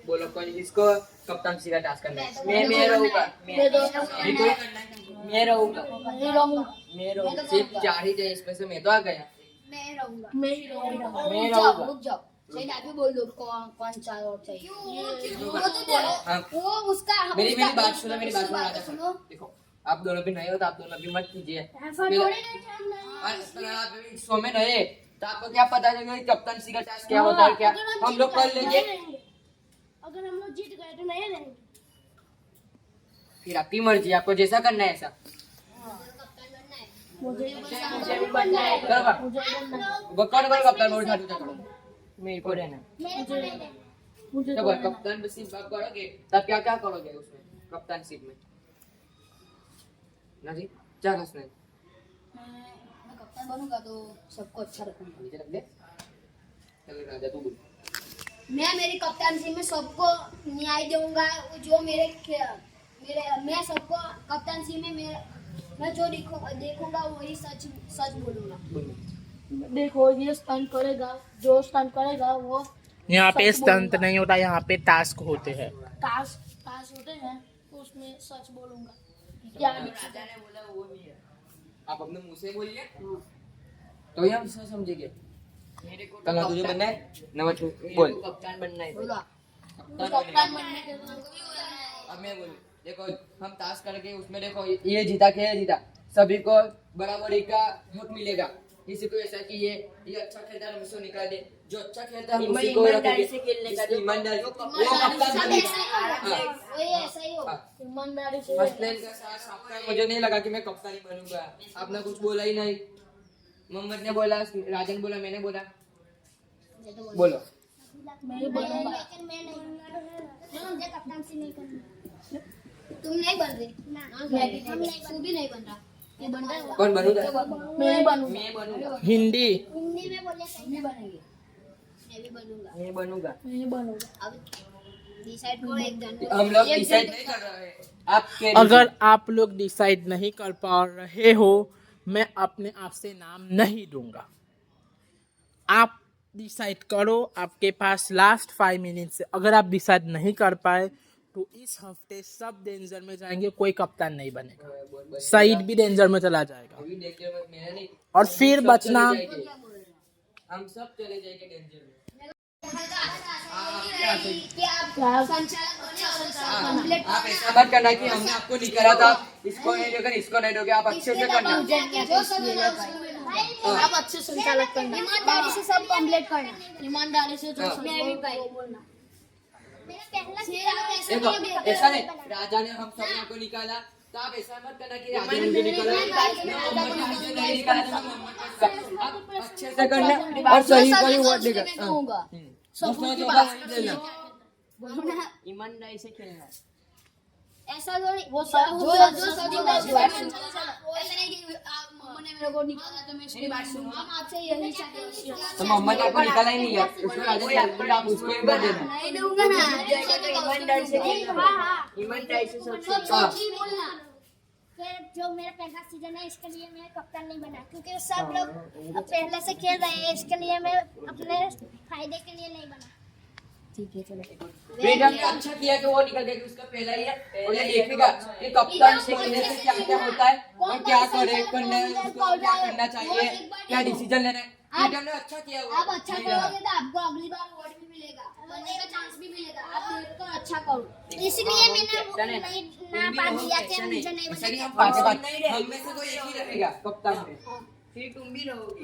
Speaker 2: बोलो कौन इसको कप्तानसी का टास्क करना है। मैं रहूंगा, मैं रहूंगा। सिर्फ 4 ही थे, इसमें से मैं तो आ गया।
Speaker 1: मैं रहूंगा।
Speaker 2: मैं
Speaker 1: रुक
Speaker 2: रहूंगा।
Speaker 1: जाओ सही आप भी बोल दो कौन 4 और चाहिए।
Speaker 2: हाँ।
Speaker 1: वो उसका
Speaker 2: मेरी बात सुनो, मेरी बात
Speaker 1: उसकी
Speaker 2: सुनो।
Speaker 1: सुनो।
Speaker 2: देखो, आप दोनों भी नए हो तो आप दोनों भी मत कीजिए। आप शो में नए तो आपको क्या पता चलेगा कप्तानसी का टास्क क्या होता है, क्या हम लोग कर लेंगे।
Speaker 4: अगर हम लोग जीत गए तो नहीं रहेंगे।
Speaker 2: फिर आपकी मर्जी, आपको जैसा करना है ऐसा।
Speaker 4: मुझे
Speaker 2: भी बनना है। वो कौन कप्तान बोल उठा करो, मेरे को रहना।
Speaker 4: मुझे
Speaker 2: जब कप्तान बस बात करोगे तब क्या क्या करोगे उसमें कप्तानशिप में ना जी। क्या हंसना है,
Speaker 1: मैं कप्तान बनूंगा तो सबको अच्छा रखूंगा।
Speaker 2: नीचे रख दे। चल राजा तू बोल।
Speaker 1: मैं मेरी कप्तानसी में सबको न्याय दूंगा। जो मैं सबको कप्तानसी में मैं जो देखूंगा वही सच बोलूंगा।
Speaker 4: देखो ये स्टंट करेगा, जो स्टंट करेगा वो
Speaker 3: यहाँ पे
Speaker 4: सच
Speaker 3: स्टंट
Speaker 4: बोलूंगा।
Speaker 3: नहीं होता, यहाँ पे टास्क होते हैं।
Speaker 4: टास्क होते हैं तो उसमें सच बोलूंगा। क्या
Speaker 2: आप अपने मुंह से बोलिए तो ही हम समझेंगे। कल तुझे बनना है ना, बोल कप्तान बनना है।
Speaker 1: बोला
Speaker 4: कप्तान बनने के लिए
Speaker 2: अब मैं बोलूं, देखो हम टास्क करके उसमें देखो ये जीता, क्या जीता, सभी को बराबरी का हक मिलेगा। किसी को ऐसा कि ये अच्छा खेलता है हम इसको निकाल दे, जो अच्छा खेलता है हम उसी को
Speaker 5: ईमानदारी
Speaker 2: रखेंगे।
Speaker 5: से खेलने का जो
Speaker 2: ईमानदारी वो
Speaker 1: ईमानदारी
Speaker 2: कप्तान
Speaker 1: से
Speaker 2: बनेगा।
Speaker 1: ऐसा ही
Speaker 2: हाँ।
Speaker 1: हो, वही ऐसा ही हो,
Speaker 2: हाँ।
Speaker 1: ईमानदारी से।
Speaker 2: हसनैन का साथ आपका मुझे नहीं लगा कि मैं कप्तान ही बनूंगा। आपने कुछ बोला ही नहीं। मोहम्मद ने बोला, राजन बोला, मैंने बोला, बोलो।
Speaker 4: लेकिन मैं नहीं, मुझे कप्तानसी नहीं करनी।
Speaker 1: तुम नहीं बन रहे
Speaker 4: ना,
Speaker 1: हम नहीं, तू भी नहीं बन रहा, ये बन रहा है।
Speaker 2: कौन बनूंगा?
Speaker 1: मैं
Speaker 2: बनूंगा।
Speaker 3: हिंदी
Speaker 4: हिंदी में बोले सही बनेंगे।
Speaker 1: मैं भी बनूंगा।
Speaker 2: मैं बनूंगा।
Speaker 1: अब डिसाइड करो एक जन।
Speaker 2: हम लोग डिसाइड नहीं कर रहे हैं। आपके
Speaker 3: अगर आप लोग डिसाइड नहीं कर पा रहे हो, मैं अपने आप से नाम नहीं दूंगा। आप डिसाइड करो, आपके पास लास्ट 5 मिनट्स है। अगर आप डिसाइड नहीं कर पाए तो इस हफ्ते सब डेंजर में जाएंगे, कोई कप्तान नहीं बनेगा, सईद भी डेंजर में चला जाएगा
Speaker 2: अभी डेंजर में मेरा नहीं,
Speaker 3: और फिर
Speaker 2: सब
Speaker 3: बचना।
Speaker 2: चले जाएंगे। हम सब चले जाएंगे डेंजर में।
Speaker 1: कि आप संचालक बने और कंप्लीट
Speaker 2: आप ऐसा मत करना कि हमने आपको नहीं करा था, इसको नहीं दोगे, इसको नहीं दोगे। आप अच्छे से करना।
Speaker 1: जो सभी आप अच्छे संचालक करना, ईमानदारी से सब कंप्लीट करना, ईमानदारी से जो मैं भी भाई बोलना।
Speaker 4: मेरा पहला
Speaker 1: फिर आप ऐसे
Speaker 2: देखो
Speaker 1: नहीं
Speaker 2: ऐसा नहीं, राजा ने हम सब को निकाला तो आप ऐसा मत करना कि राजा ने मुझे निकाला, मोहम्मद ने मुझे नहीं निकाला तो मैं मोहम्मद को निकाला। आप अच्छे से करना और सही कोई वर्ड देगा। दूसरा जो बात देना।
Speaker 5: ईमानदारी से खेलना।
Speaker 1: ऐसा थोड़ी वो जो सभी ऐसा नहीं कि मम्मा ने मेरे को निकाला तो मैं उसकी बात सुनूंगा। हम आपसे यही चाहते हैं।
Speaker 2: तो मोहम्मद ने आपको निकाला ही नहीं है, उसको राजा ने फिर आप उसको ही कर देना।
Speaker 1: नहीं दूंगा ना,
Speaker 5: ईमानदारी से खेलना। ईमानदारी से सब
Speaker 1: सब चीज बोलना।
Speaker 4: फिर जो मेरा पहला सीजन है इसके लिए मैं कप्तान नहीं बना, क्योंकि सब लोग अब पहले से खेल रहे हैं, इसके लिए मैं अपने फायदे के लिए नहीं बना।
Speaker 5: ठीक है, चलो।
Speaker 2: फिर हमने अच्छा किया कि वो निकल गया कि उसका पहला ही है, और ये देखेगा कि कप्तान से खेलने से क्या क्या होता है और क्या करे करना है, उसको क्या करना चाहिए, क्या डिसीजन लेना है। फिर हमने अच्छा किया वो।
Speaker 1: आप अच्छा करोगे तो आपको अगली बार अवार्ड भी मिलेगा, बनने का चांस भी मिलेगा। आप तो अच्छा करो।
Speaker 4: इसलिए मैंने नहीं ना बात दिया कि मुझे नहीं
Speaker 2: ऐसा नहीं,
Speaker 4: बना।
Speaker 2: हम बातें बात हम में से कोई एक ही रहेगा कप्तान में।
Speaker 5: फिर तुम भी रहोगे।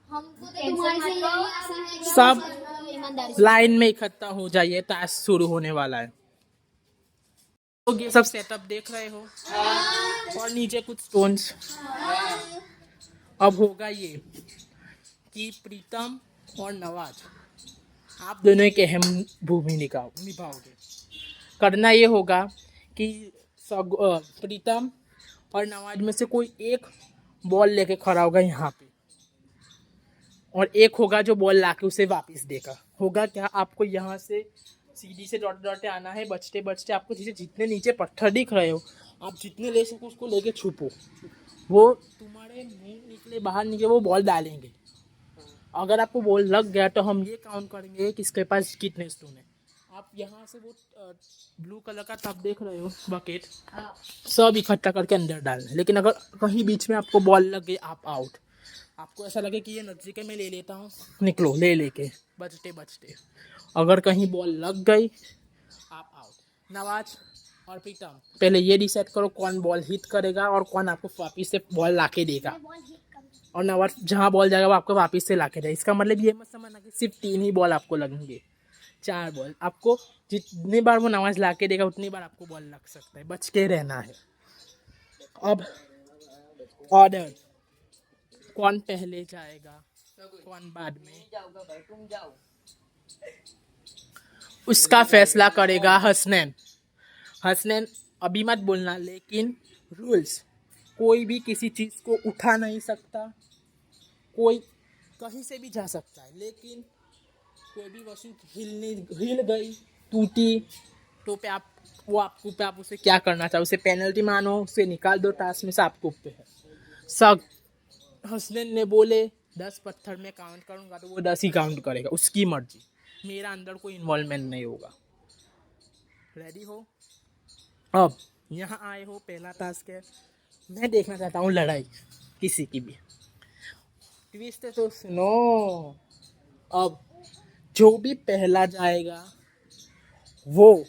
Speaker 1: हमको तो तुम्हारे से यही आशा है कि
Speaker 3: सब
Speaker 1: आप ईमानदारी से
Speaker 3: लाइन में इकट्ठा हो जाइए, टास्क शुरू होने वाला है। तो ये सब सेटअप देख रहे हो और नीचे कुछ स्टोन्स। अब होगा ये कि प्रीतम और नवाज, आप दोनों एक अहम भूमिका निभाओगे। करना ये होगा कि प्रीतम और नवाज में से कोई एक बॉल लेके खड़ा होगा यहाँ पे, और एक होगा जो बॉल लाके उसे वापस देगा। होगा क्या, आपको यहाँ से सीढ़ी से डॉट डॉट आना है, बचते बचते आपको जितने नीचे पत्थर दिख रहे हो, आप जितने ले सको उसको लेके छुपो। वो तुम्हारे मुंह निकले बाहर निकले वो बॉल डालेंगे। अगर आपको बॉल लग गया तो हम ये काउंट करेंगे कि इसके पास कितने स्टोन है। आप यहाँ से वो ब्लू कलर का टब देख रहे हो, बकेट, सब इकट्ठा करके अंदर डालना है। लेकिन अगर कहीं बीच में आपको बॉल लग गई, आप आउट। आपको ऐसा लगे कि ये नजदीक है, मैं ले लेता हूँ, निकलो ले लेके बचते बचते। अगर कहीं बॉल लग गई, आप आउट। नवाज और प्रीतम, पहले ये डिसाइड करो कौन बॉल हिट करेगा और कौन आपको वापिस से बॉल लाके देगा। और नवाज जहाँ बॉल जाएगा वो आपको वापिस से लाके देगा। इसका मतलब ये मत समझना कि सिर्फ 3 ही बॉल आपको लगेंगे, 4 बॉल। आपको जितनी बार वो नवाज लाके देगा उतनी बार आपको बॉल लग सकता है, बच के रहना है। अब ऑर्डर, कौन पहले जाएगा, कौन बाद में,
Speaker 5: जाऊंगा भाई, तुम जाओ।
Speaker 3: उसका फैसला करेगा हसनैन। हसनैन अभी मत बोलना, लेकिन रूल्स, कोई भी किसी चीज़ को उठा नहीं सकता, कोई कहीं से भी जा सकता है, लेकिन कोई भी वस्तु हिल गई, टूटी तो आप उसे क्या करना चाहो, उसे पेनल्टी मानो, उसे निकाल दो टास्क में से, आपको पे है। सब हसनैन ने बोले 10 पत्थर में काउंट करूंगा तो वो 10 ही काउंट करेगा, उसकी मर्जी, मेरा अंदर कोई इन्वॉल्वमेंट नहीं होगा। रेडी हो? अब यहाँ आए हो, पहला टास्क है, मैं देखना चाहता हूँ लड़ाई किसी की भी। ट्विस्ट तो सुनो। अब जो भी पहला जाएगा वो,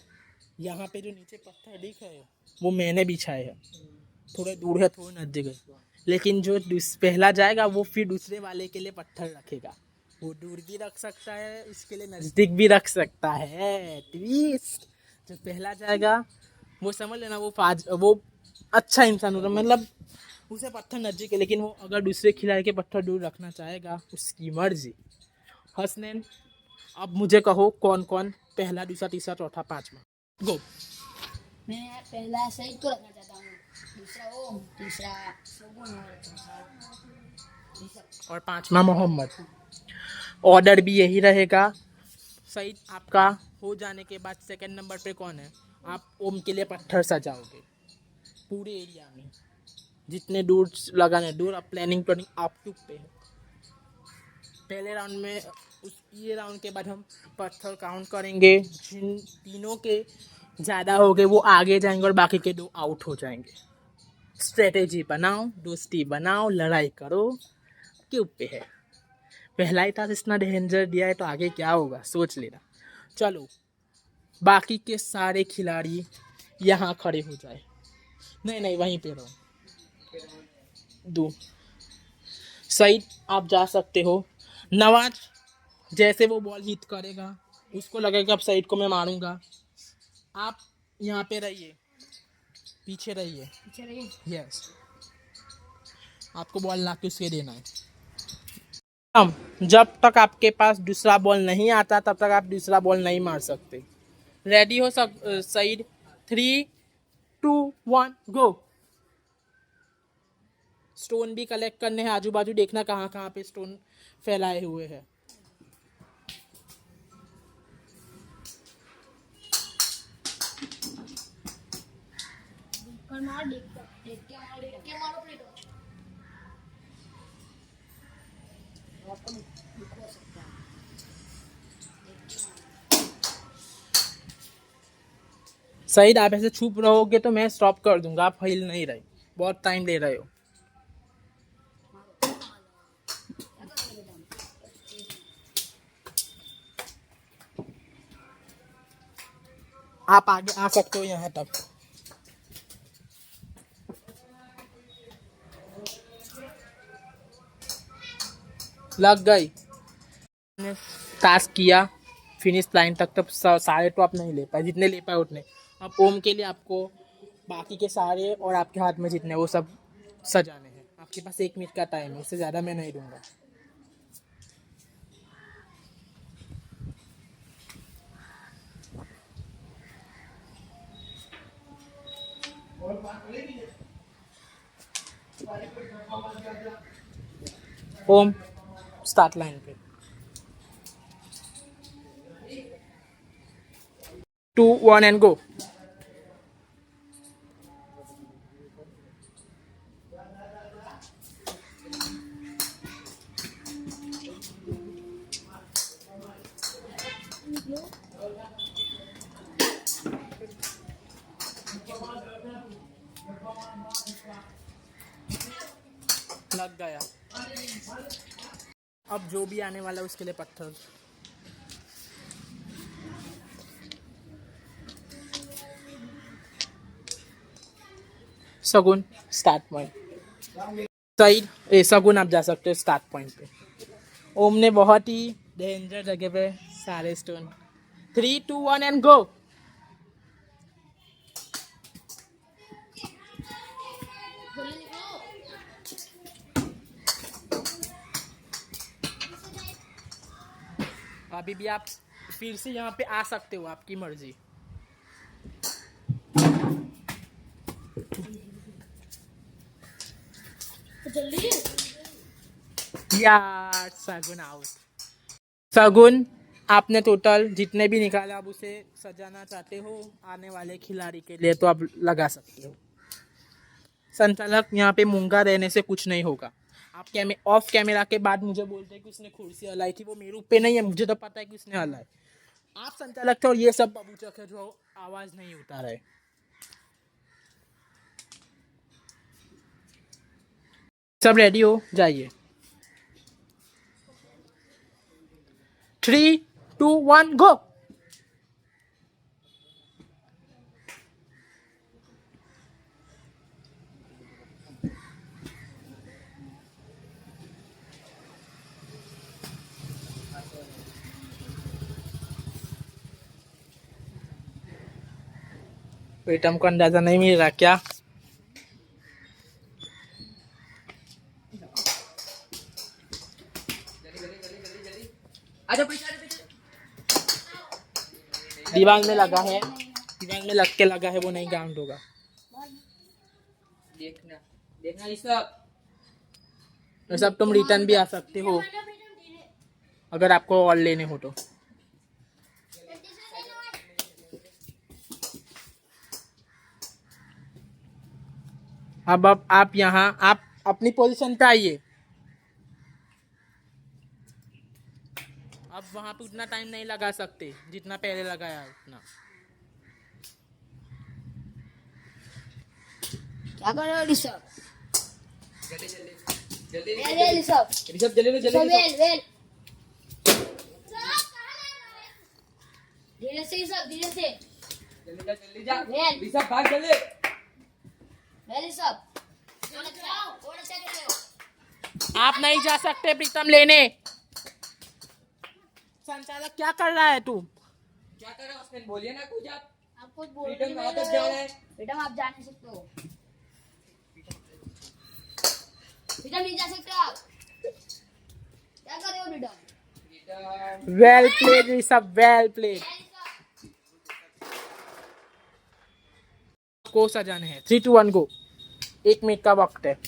Speaker 3: यहाँ पे जो नीचे पत्थर दिख रहे हो वो मैंने बिछाए हैं, थोड़े दूर है थोड़े नजदीक है, लेकिन जो पहला जाएगा वो फिर दूसरे वाले के लिए पत्थर रखेगा। वो दूर भी रख सकता है, उसके लिए नज़दीक भी रख सकता है। ट्विस्ट, जो पहला जाएगा वो समझ लेना वो अच्छा इंसान होगा, मतलब उसे पत्थर नज़दीक है, लेकिन वो अगर दूसरे खिलाड़ी के पत्थर दूर रखना चाहेगा उसकी मर्जी। हसनैन, अब मुझे कहो कौन कौन पहला, दूसरा, तीसरा, चौथा, पांचवा। गो।
Speaker 5: मैं पहला सही को रखना चाहता हूँ, दूसरा ओम, तीसरा शगुन और चौथा ऋषभ।
Speaker 3: और पांचवा मोहम्मद। ऑर्डर भी यही रहेगा। सही आपका हो जाने के बाद सेकंड नंबर पे कौन है? आप ओम के लिए पत्थर सजाओगे पूरे एरिया में, जितने दूर लगाने दूर। अब प्लानिंग आपके ऊपर है। पहले राउंड में ये राउंड के बाद हम पत्थर काउंट करेंगे, जिन तीनों के ज़्यादा हो गए वो आगे जाएंगे और बाकी के दो आउट हो जाएंगे। स्ट्रेटेजी बनाओ, दोस्ती बनाओ, लड़ाई करो, के ऊपर है। पहला ही टास्क इतना डेंजर दिया है तो आगे क्या होगा सोच लेना। चलो, बाकी के सारे खिलाड़ी यहाँ खड़े हो जाए। नहीं वहीं पे रहो। दो सही, आप जा सकते हो। नवाज, जैसे वो बॉल हिट करेगा उसको लगेगा अब सईद को मैं मारूंगा, आप यहाँ पे रहिए, पीछे रहिए। यस, आपको बॉल ला के उसके देना है। जब तक आपके पास दूसरा बॉल नहीं आता तब तक आप दूसरा बॉल नहीं मार सकते। रेडी हो सईद? 3, 2, 1 गो। स्टोन भी कलेक्ट करने हैं, आजू बाजू देखना कहाँ कहाँ पे स्टोन फैलाए हुए हैं। सईद, आप ऐसे चुप रहोगे तो मैं स्टॉप कर दूंगा, आप हिल नहीं रहे, बहुत टाइम ले रहे हो। आप आगे आ सकते हो यहाँ तक। लग गई। टास्क किया फिनिश लाइन तक, तब सारे तो आप नहीं ले पाए, जितने ले पाए उतने। अब ओम के लिए आपको बाकी के सारे और आपके हाथ में जितने वो सब सजाने हैं। आपके पास 1 मिनट का टाइम है, इससे ज़्यादा मैं नहीं दूंगा। ओम, स्टार्ट लाइन पे। 2, 1 एंड गो। लग गया। अब जो भी आने वाला है उसके लिए पत्थर। सगुन, स्टार्ट पॉइंट। सही, सगुन आप जा सकते हो स्टार्ट पॉइंट पे। ओम ने बहुत ही डेंजर जगह पे सारे स्टोन। 3, 2, 1 and go. अभी भी आप फिर से यहाँ पे आ सकते हो, आपकी मर्जी। यार सगुन आउट। सगुन, आपने टोटल जितने भी निकाला, आप उसे सजाना चाहते हो आने वाले खिलाड़ी के लिए तो आप लगा सकते हो। संचालक, यहाँ पे मूंगा रहने से कुछ नहीं होगा। आप ऑफ कैमरा के बाद मुझे बोलते हैं कि उसने कुर्सी हलाई थी, वो मेरे पे नहीं है, मुझे तो पता है कि उसने हलाई। आप संचालक थे और ये सब बबूचक है जो आवाज नहीं उठा रहे। सब रेडी हो जाइए। 3, 2, 1 गो। प्रीतम को अंदाजा नहीं मिल रहा क्या?
Speaker 2: आजा पीछे, आजा पीछे।
Speaker 3: दीवार में लगा है, दीवार में लग के लगा है, वो नहीं काउंट होगा।
Speaker 2: देखना देखना ये सब।
Speaker 3: ये सब तुम रिटर्न भी आ सकते हो अगर आपको और लेने हो तो। अब आप यहाँ आप अपनी पोजीशन पे आइए। अब वहां पे उतना टाइम नहीं लगा सकते जितना पहले लगाया उतना।
Speaker 1: क्या कर रहे हो ऋषभ?
Speaker 2: जल्दी जल्दी जल्दी
Speaker 1: अरे ऋषभ,
Speaker 2: ऋषभ जल्दी लो, जल्दी
Speaker 1: ऋषभ
Speaker 2: ऋषभ।
Speaker 1: Well well. धीरे से ऋषभ, धीरे से।
Speaker 2: जल्दी जा
Speaker 1: वेल।
Speaker 2: ऋषभ भाग जल्दी।
Speaker 1: वेल ऋषभ, और अच्छा कर रहे हो।
Speaker 3: आप नहीं जा सकते प्रीतम लेने। संचालक क्या कर रहा है तू?
Speaker 2: क्या कर रहा है उसने? बोलिए ना कुछ आप।
Speaker 1: आप कुछ बोल
Speaker 2: प्रीतम
Speaker 1: नहीं
Speaker 2: वापस
Speaker 1: रहे
Speaker 2: जा
Speaker 1: हो।
Speaker 2: रहा है।
Speaker 1: प्रीतम आप जा नहीं सकते हो। प्रीतम नहीं जा सकते आप। क्या कर रहे हो Pritam?
Speaker 3: Well played Rishabh, well played. को सजाने हैं। 3 2 1 गो। 1 मिनट का वक्त है।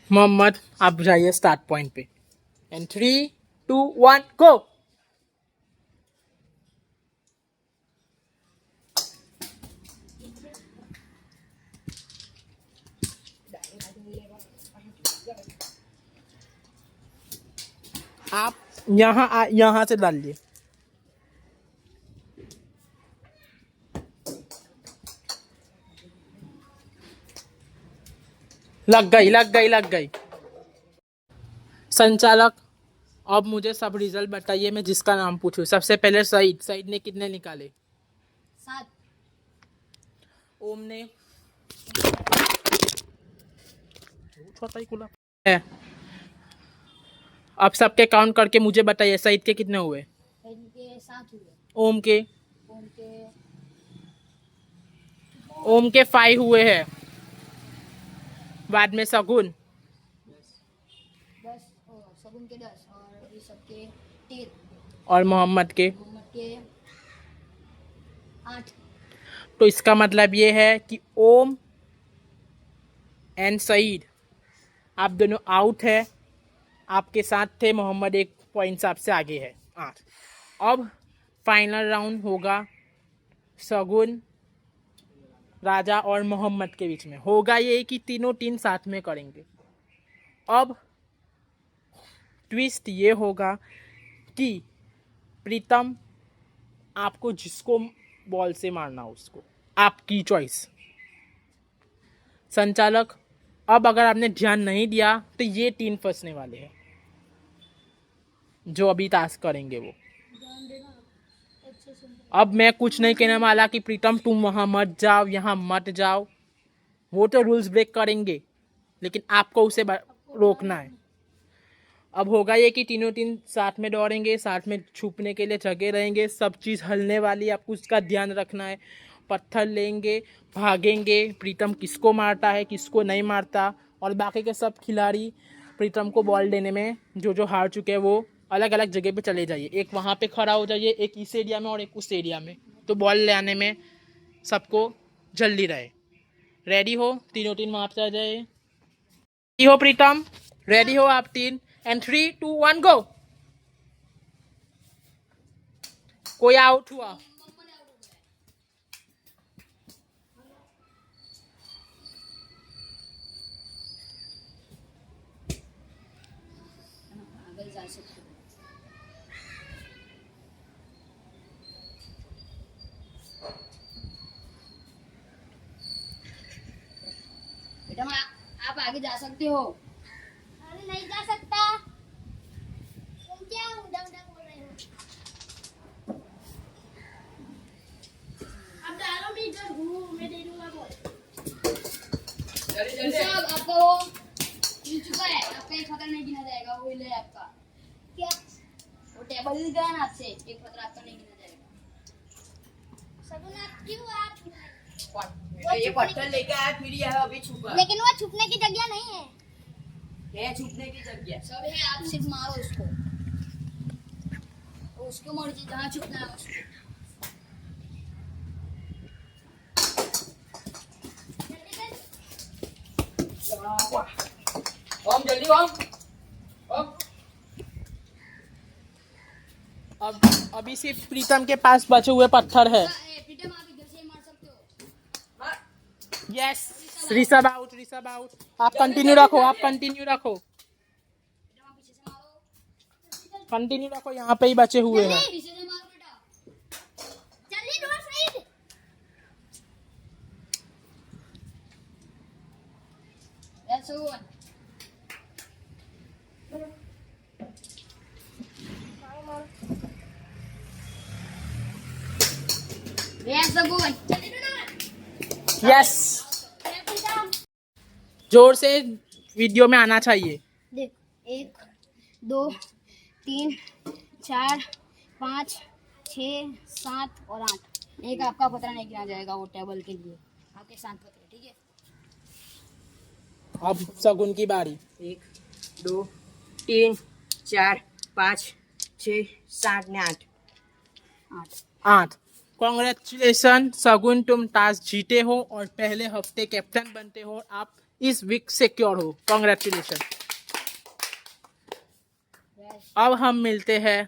Speaker 3: मोहम्मद आप जाइए स्टार्ट पॉइंट पे। एंड 3 2 1 गो। आप यहाँ से डालिए। लग गई, लग गई, लग गई। संचालक अब मुझे सब रिजल्ट बताइए, मैं जिसका नाम पूछूं। सबसे पहले सईद। सईद ने कितने निकाले?
Speaker 1: 7।
Speaker 3: ओम ने छोटा ही खुला है। अब सबके काउंट करके मुझे बताइए सईद के कितने हुए?
Speaker 1: इनके 7 हुए।
Speaker 3: ओम के?
Speaker 1: उनके
Speaker 3: ओम के 5 हुए हैं। बाद में सगुन
Speaker 1: 10, सगुन के 10 और ऋषभ के 3,
Speaker 3: और मोहम्मद के।
Speaker 1: मोहम्मद के 8।
Speaker 3: तो इसका मतलब ये है कि ओम एंड सईद आप दोनों आउट है। आपके साथ थे, मोहम्मद 1 पॉइंट से आपसे आगे है, 8। अब फाइनल राउंड होगा सगुन, राजा और मोहम्मद के बीच में। होगा ये कि तीनों टीम साथ में करेंगे। अब ट्विस्ट ये होगा कि प्रीतम आपको जिसको बॉल से मारना हो उसको, आपकी चॉइस। संचालक अब अगर आपने ध्यान नहीं दिया तो ये 3 फंसने वाले हैं जो अभी टास्क करेंगे वो। अब मैं कुछ नहीं कहने वाला कि प्रीतम तुम वहां मत जाओ, यहाँ मत जाओ। वो तो रूल्स ब्रेक करेंगे लेकिन आपको उसे रोकना है। अब होगा ये कि तीनों टीम साथ में दौड़ेंगे, साथ में छुपने के लिए जगह रहेंगे। सब चीज़ हलने वाली है, आपको उसका ध्यान रखना है। पत्थर लेंगे, भागेंगे, प्रीतम किसको मारता है किसको नहीं मारता। और बाकी के सब खिलाड़ी प्रीतम को बॉल देने में जो जो हार चुके हैं वो अलग अलग जगह पे चले जाइए। एक वहाँ पे खड़ा हो जाइए, एक इस एरिया में और एक उस एरिया में, तो बॉल ले आने में सबको जल्दी रहे। रेडी हो? तीनों टीम वहाँ पे आ जाए। रेडी हो प्रीतम? रेडी हो आप तीन? एंड 3 2 1 गो। कोई आउट हुआ?
Speaker 1: आगे जा सकते हो। आगे जा सकते हो।
Speaker 4: अरे नहीं जा सकता। तुम क्या उड़ा उड़ा बोल रहे हो? अब डालो भी इधर मैं दे दूंगा बॉल।
Speaker 2: जल्दी जल्दी।
Speaker 1: ऋषभ, आपका वो मिल चुका है, आपका एक खतरा नहीं गिना जाएगा, वो हिल है आपका।
Speaker 4: क्या?
Speaker 1: वो टेबल हिल गया ना आपसे, एक खतरा आपका नहीं गिना जाएगा।
Speaker 4: सगुन आप क्यों आप?
Speaker 2: ये पत्थर लेके आया फिर यह अभी छुपा
Speaker 4: लेकिन वो छुपने की जगह नहीं है।
Speaker 2: है, छुपने की जगह।
Speaker 1: सब है, आप सिर्फ मारो उसको, उसको मर्जी जहाँ छुपना है उसको।
Speaker 2: ओम जल्दी ओम। ओम
Speaker 3: अब अभी सिर्फ प्रीतम के पास बचे हुए पत्थर है।
Speaker 1: प्रीतम, आप इधर से ही मार सकते हो।
Speaker 3: Yes, Rishabh out, Rishabh out. आप कंटिन्यू रखो, आप कंटिन्यू रखो,
Speaker 1: प्रीतम, आप पीछे से मारो।
Speaker 3: कंटिन्यू रखो, यहाँ पे ही बचे हुए हैं।
Speaker 1: पीछे से मारो बेटा।
Speaker 4: जल्दी door side.
Speaker 1: That's the one. That's the one.
Speaker 3: Yes, जोर से वीडियो में आना चाहिए।
Speaker 1: देख, 1 2 3 4 5 6 7 और 8। एक आपका पतरा नहीं गिना जाएगा वो टेबल के लिए, आपके 7 पतरे, ठीक है।
Speaker 3: अब शगुन की बारी।
Speaker 2: 1 2 3 4 5 6 7 ने 8।
Speaker 3: 8। कॉन्ग्रेचुलेसन शगुन, तुम टास्क जीते हो और पहले हफ्ते कैप्टन बनते हो। आप इस वीक सिक्योर हो, कॉन्ग्रेचुलेसन। अब हम मिलते हैं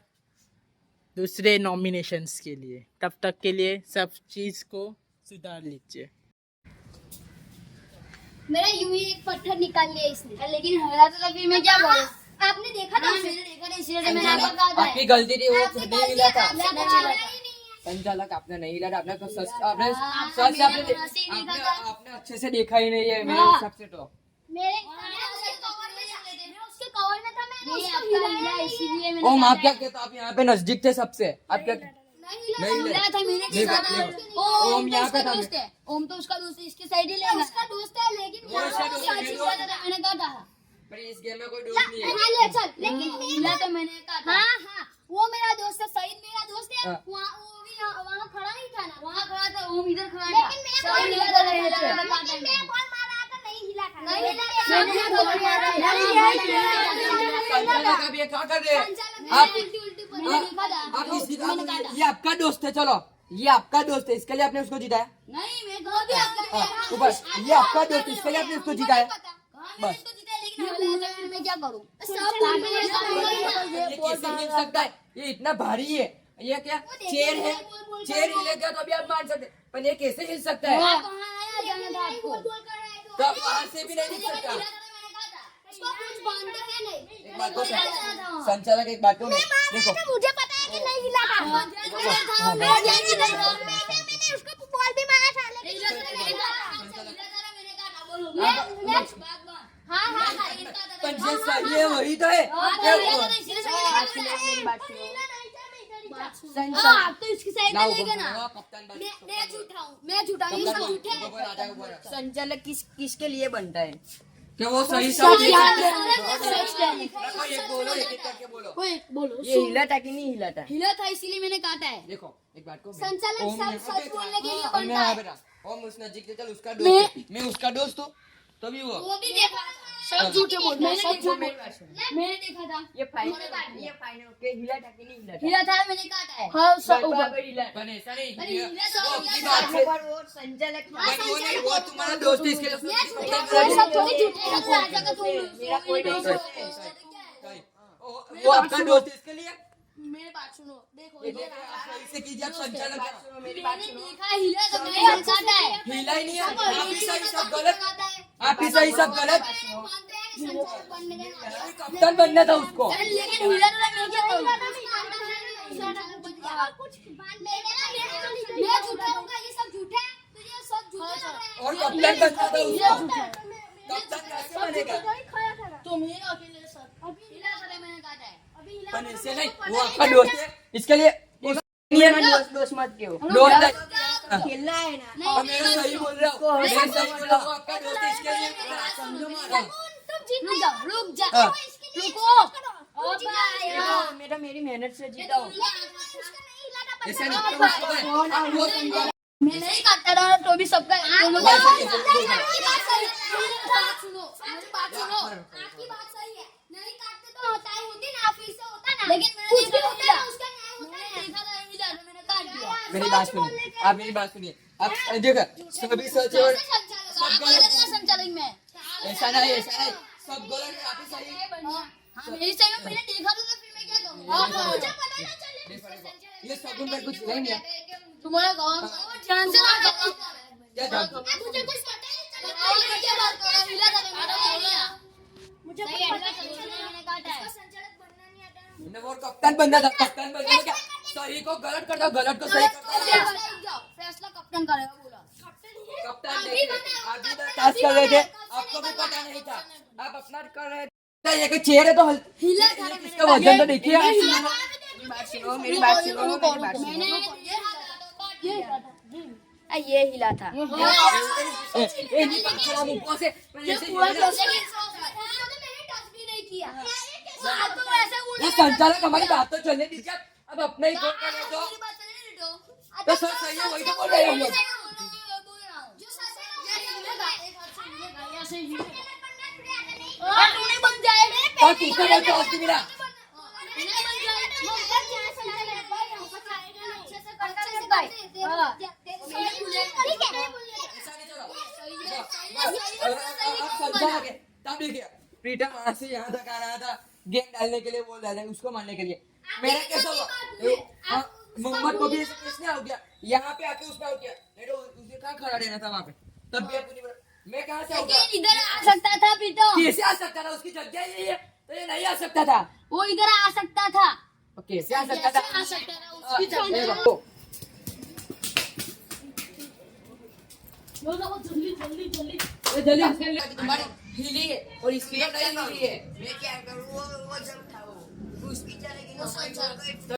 Speaker 3: दूसरे नॉमिनेशंस के लिए, तब तक के लिए सब चीज को सुधार लीजिए।
Speaker 1: मेरा यूं ही एक पत्थर निकाल लिया इसने, लेकिन हरा तो फिर मैं क्या करूं? आपने देखा था? मैंने देखा था, इसलिए तो मैंने आपको कहा था।
Speaker 2: आपकी गलती थी, वो
Speaker 1: आपकी
Speaker 2: खुद नहीं मिला था।
Speaker 1: आपने बोला ही नहीं है।
Speaker 2: संचालक आपने नहीं हिला था, आपने तो सच आपने
Speaker 1: हाँ,
Speaker 2: सच
Speaker 1: मेरा
Speaker 2: आपने
Speaker 1: मन से ही देखा
Speaker 2: आपने
Speaker 1: था।
Speaker 2: आपने अच्छे से देखा ही नहीं है मेरे
Speaker 1: हाँ।
Speaker 2: हिसाब से तो।
Speaker 4: मेरे उसके कवर में था, मैं उसके कवर में था, मैंने
Speaker 1: ये
Speaker 4: उसको
Speaker 1: आपका
Speaker 4: हिलाया
Speaker 1: हिला,
Speaker 4: नहीं है।
Speaker 1: इसीलिए मैंने
Speaker 2: ओम
Speaker 1: कहा
Speaker 2: आप क्या
Speaker 1: था।
Speaker 2: कहते हो? आप यहाँ पे नजदीक थे सबसे, आप क्या
Speaker 4: नहीं हिला
Speaker 2: नहीं
Speaker 4: था।
Speaker 2: हिला।
Speaker 1: हिला था, मैंने
Speaker 2: देखो,
Speaker 1: देखा था।
Speaker 2: देखो।
Speaker 1: ओम
Speaker 2: ओम
Speaker 1: तो
Speaker 2: यहाँ
Speaker 1: उसका
Speaker 2: पे था।
Speaker 1: दोस्त है, ओम तो उसका दोस्त है, इसके साइड ही लेगा।
Speaker 4: उसका दोस्त है, लेकिन
Speaker 2: वो उसका दोस्त है,
Speaker 1: सच
Speaker 2: मेरे
Speaker 1: हुआ था, मैंने कहा था।
Speaker 2: पर इस गेम में कोई दोस्त नहीं है।
Speaker 4: हाँ ले चल, लेकिन
Speaker 1: हिला तो मैंने कहा था।
Speaker 4: हाँ हाँ वो मेरा दोस्त है, सईद मेरा दोस्त है।
Speaker 2: हाँ।
Speaker 4: वहाँ वो भी वहाँ खड़ा ही था ना।
Speaker 1: वहाँ खड़ा था, ओम इधर खड़ा था।
Speaker 4: लेकिन मैं
Speaker 1: सब
Speaker 4: बॉल
Speaker 1: हिला
Speaker 4: हिला
Speaker 1: रहे थे।
Speaker 4: लेकिन मैं बॉल मारा था, नहीं हिला था।
Speaker 1: नहीं हिला था।
Speaker 4: मैंने
Speaker 1: मैंने
Speaker 4: बॉल
Speaker 1: बॉल मारा था।
Speaker 4: नहीं हिला था।
Speaker 2: संचालक अब ये क्या कर रहे हैं?
Speaker 1: आप उल्टी उल्टी पर मैंने देखा था।
Speaker 2: आप इसी
Speaker 1: मैंने कहा था।
Speaker 2: ये आपका दोस्त है, चलो ये आपका दोस्त है, इसके लिए आपने उसको जिताया।
Speaker 1: नहीं, मैं कहा भी आपका
Speaker 2: हाँ, ऊपर ये आपका दोस्त है, इसके लिए आपने उसको जिताया।
Speaker 1: मैंने
Speaker 2: बस।
Speaker 1: तो जीता है, लेकिन हमें फिर मैं क्या करूं?
Speaker 2: ये कैसे हिल सकता है? ये इतना भारी है, ये क्या चेयर है? चेयर हिलेगा तो अभी आप मान सकते, पर ये कैसे हिल सकता है?
Speaker 1: कहाँ आया जाना था आपको?
Speaker 2: तो आप वहां से भी नहीं हिल सकता।
Speaker 4: उसको कुछ बांधते हैं नहीं।
Speaker 2: एक बात को संचालक, एक बात को देखो,
Speaker 4: मुझे पता है कि नहीं हिला था।
Speaker 2: हाँ,
Speaker 4: मैंने उसको बॉल भी मारा था, लेकिन हाँ हाँ हाँ
Speaker 2: पर जो सही है वही तो है।
Speaker 1: आप तो इसकी साइड में लेंगे ना।
Speaker 2: कप्तान
Speaker 1: मैं झूठा हूँ, मैं झूठा हूँ, ये सब झूठे हैं।
Speaker 2: संचालक किसके लिए बनता है? क्या वो सही
Speaker 1: सब
Speaker 2: सब
Speaker 1: याद है।
Speaker 2: ये बोलो, एक एक करके बोलो।
Speaker 1: ओए, बोलो।
Speaker 2: ये हिला था कि नहीं हिला था?
Speaker 1: हिला था, इसीलिए मैंने काटा है।
Speaker 2: देखो एक बात को
Speaker 4: संचालक
Speaker 2: ओम
Speaker 4: सब
Speaker 2: यहाँ
Speaker 4: सच
Speaker 2: पे
Speaker 4: बोलने के लिए
Speaker 2: था,
Speaker 4: बनता
Speaker 2: ओम यहाँ
Speaker 4: है।
Speaker 2: पे था। ओम उस नजदीक से चल, उसका दोस्त है। मैं उसका दोस्त हूँ तभी वो
Speaker 1: वो भी देखा, सब झूठे बोल रहे हैं, सब झूठ बोल रहे
Speaker 2: बात सुनो।
Speaker 1: हैं। मैंने देखा था,
Speaker 2: ये फाइनल के हिला था कि नहीं हिला था?
Speaker 1: हिला था, मैंने काटा है। हाँ, सब ऊपर।
Speaker 2: पर ऐसा नहीं
Speaker 1: अरे
Speaker 2: ये-
Speaker 1: हिला तो
Speaker 2: वो
Speaker 1: हिला
Speaker 2: अपनी
Speaker 1: था।
Speaker 2: बात से-
Speaker 5: पर वो संचालक
Speaker 2: पर वो नहीं, वो तुम्हारा दोस्त है, इसके लिए
Speaker 1: वो सब थोड़ी झूठे हैं, राजा का तुम
Speaker 5: मेरा कोई नहीं
Speaker 2: वो आपका दोस्त है, इसके लिए
Speaker 1: मेरी बात सुनो, देखो
Speaker 2: देखो, आप ऐसे कीजिए, आप संचालक हैं।
Speaker 5: मेरी बात
Speaker 1: मैंने
Speaker 5: सुनो।
Speaker 1: देखा हिला तो मैंने काटा है।
Speaker 2: हिला ही नहीं है,
Speaker 1: सब
Speaker 2: आप ही सही सब गलत,
Speaker 1: काटा है।
Speaker 2: आप ही सही सब गलत।
Speaker 1: मानते हैं कि संचालक बनने के नाते।
Speaker 2: कप्तान बनना था उसको।
Speaker 1: अरे लेकिन हिला तो मैं क्या करूं?
Speaker 4: कुछ बांध लेगा ना,
Speaker 1: मैं झूठा हूँगा, ये सब झूठा है, तो ये सब झूठे लग रहे हैं।
Speaker 2: और कप्तान बनना था उसको। कप्तान कैसे मानेगा।
Speaker 5: तुम ही अकेले सर अभी हिला करे मैंने काटा है अभी हिला
Speaker 2: पर ऐसे नहीं, वो आपका दोस्त है, इसके लिए
Speaker 5: दोस्त मत क्यों
Speaker 2: दोस्त है।
Speaker 5: खेलना है ना
Speaker 2: और मैं सही बोल रहा हूँ, मैं सही बोल रहा हूँ, वो आपका दोस्त है, इसके लिए समझो मारो।
Speaker 1: रुक जा
Speaker 2: हाँ।
Speaker 1: रुको
Speaker 5: मेरा मेरी मेहनत से जीता हूँ
Speaker 2: ऐसा नहीं, तुम उसको बोले,
Speaker 1: मैं नहीं काटता रहा तो भी सबका दोनों का
Speaker 2: आपकी
Speaker 1: आपकी बात सही है बात सुनो मेरी बात सुनो आपकी बात सही है नहीं काटते तो होता ही होती ना फिर से होता ना लेकिन कुछ भी होता है उसका न्याय होता है देखा था नहीं जाता मैंने काट दिया
Speaker 2: मेरी बात सुनिए, आप मेरी बात सुनिए, आप देखो सभी सोच और
Speaker 1: संचालक में
Speaker 2: ऐसा नहीं, ऐसा नहीं, सब गलत है, आप ही सही है।
Speaker 1: हाँ मेरी सही में मैंने देखा तो फिर मैं क्या करूँ मुझे पता ना चले
Speaker 2: ये सगुन में कुछ नहीं है।
Speaker 1: तुम्हारा गाँव ध्यान से ना करना
Speaker 2: क्या जान
Speaker 1: मुझे कुछ पता नहीं चला क्या बात कर रहा हिला था मुझे मैंने काटा है संचालक बनना नहीं आता
Speaker 2: मैंने वो कप्तान बनना था, कप्तान बनने में क्या सही को गलत करता हूँ, गलत को सही करता हूँ।
Speaker 1: फैसला कप्तान करेगा बोला
Speaker 2: कप्तान देखिए, आप भी टास्क कर रहे थे, आपको भी पता नहीं था, आप अपना कर रहे थे, ये कि चेहरे तो
Speaker 1: हिला था
Speaker 2: इसका वजन तो देखिए।
Speaker 5: मेरी बात सुनो मेरी बात सुनो ये हिला था
Speaker 2: ये संचालक हमारी बात तो चलने दीजिए, अब अपना ही बोल कर रहे तो सर सही है, वही तो बोल रहे हैं हम लोग। और किसने बोलते हो उसकी मिला तब देखिए प्रीतम वहां से यहाँ तक आ रहा था गेम डालने के लिए, बोल डालने उसको मारने के लिए, मेरा कैसा हुआ मोहम्मद को भी ऐसे किसने हो गया, यहाँ पे आके उसने हो गया, नहीं तो उसे कहाँ खड़ा रहना था वहाँ पे, तब भी अपनी मैं कहाँ से आऊंगा,
Speaker 1: इधर आ सकता था प्रीतम
Speaker 2: कैसे आ सकता था, उसकी जगह यही है तो ये नहीं आ सकता था,
Speaker 1: वो इधर आ सकता था
Speaker 2: कैसे आ सकता था,
Speaker 1: आ सकता था उसकी
Speaker 2: देखो, ये जल्दी तुम्हारी हिली है और इसकी नहीं हिली है, मैं क्या करूँ, वो जब था वो उस पिक्चर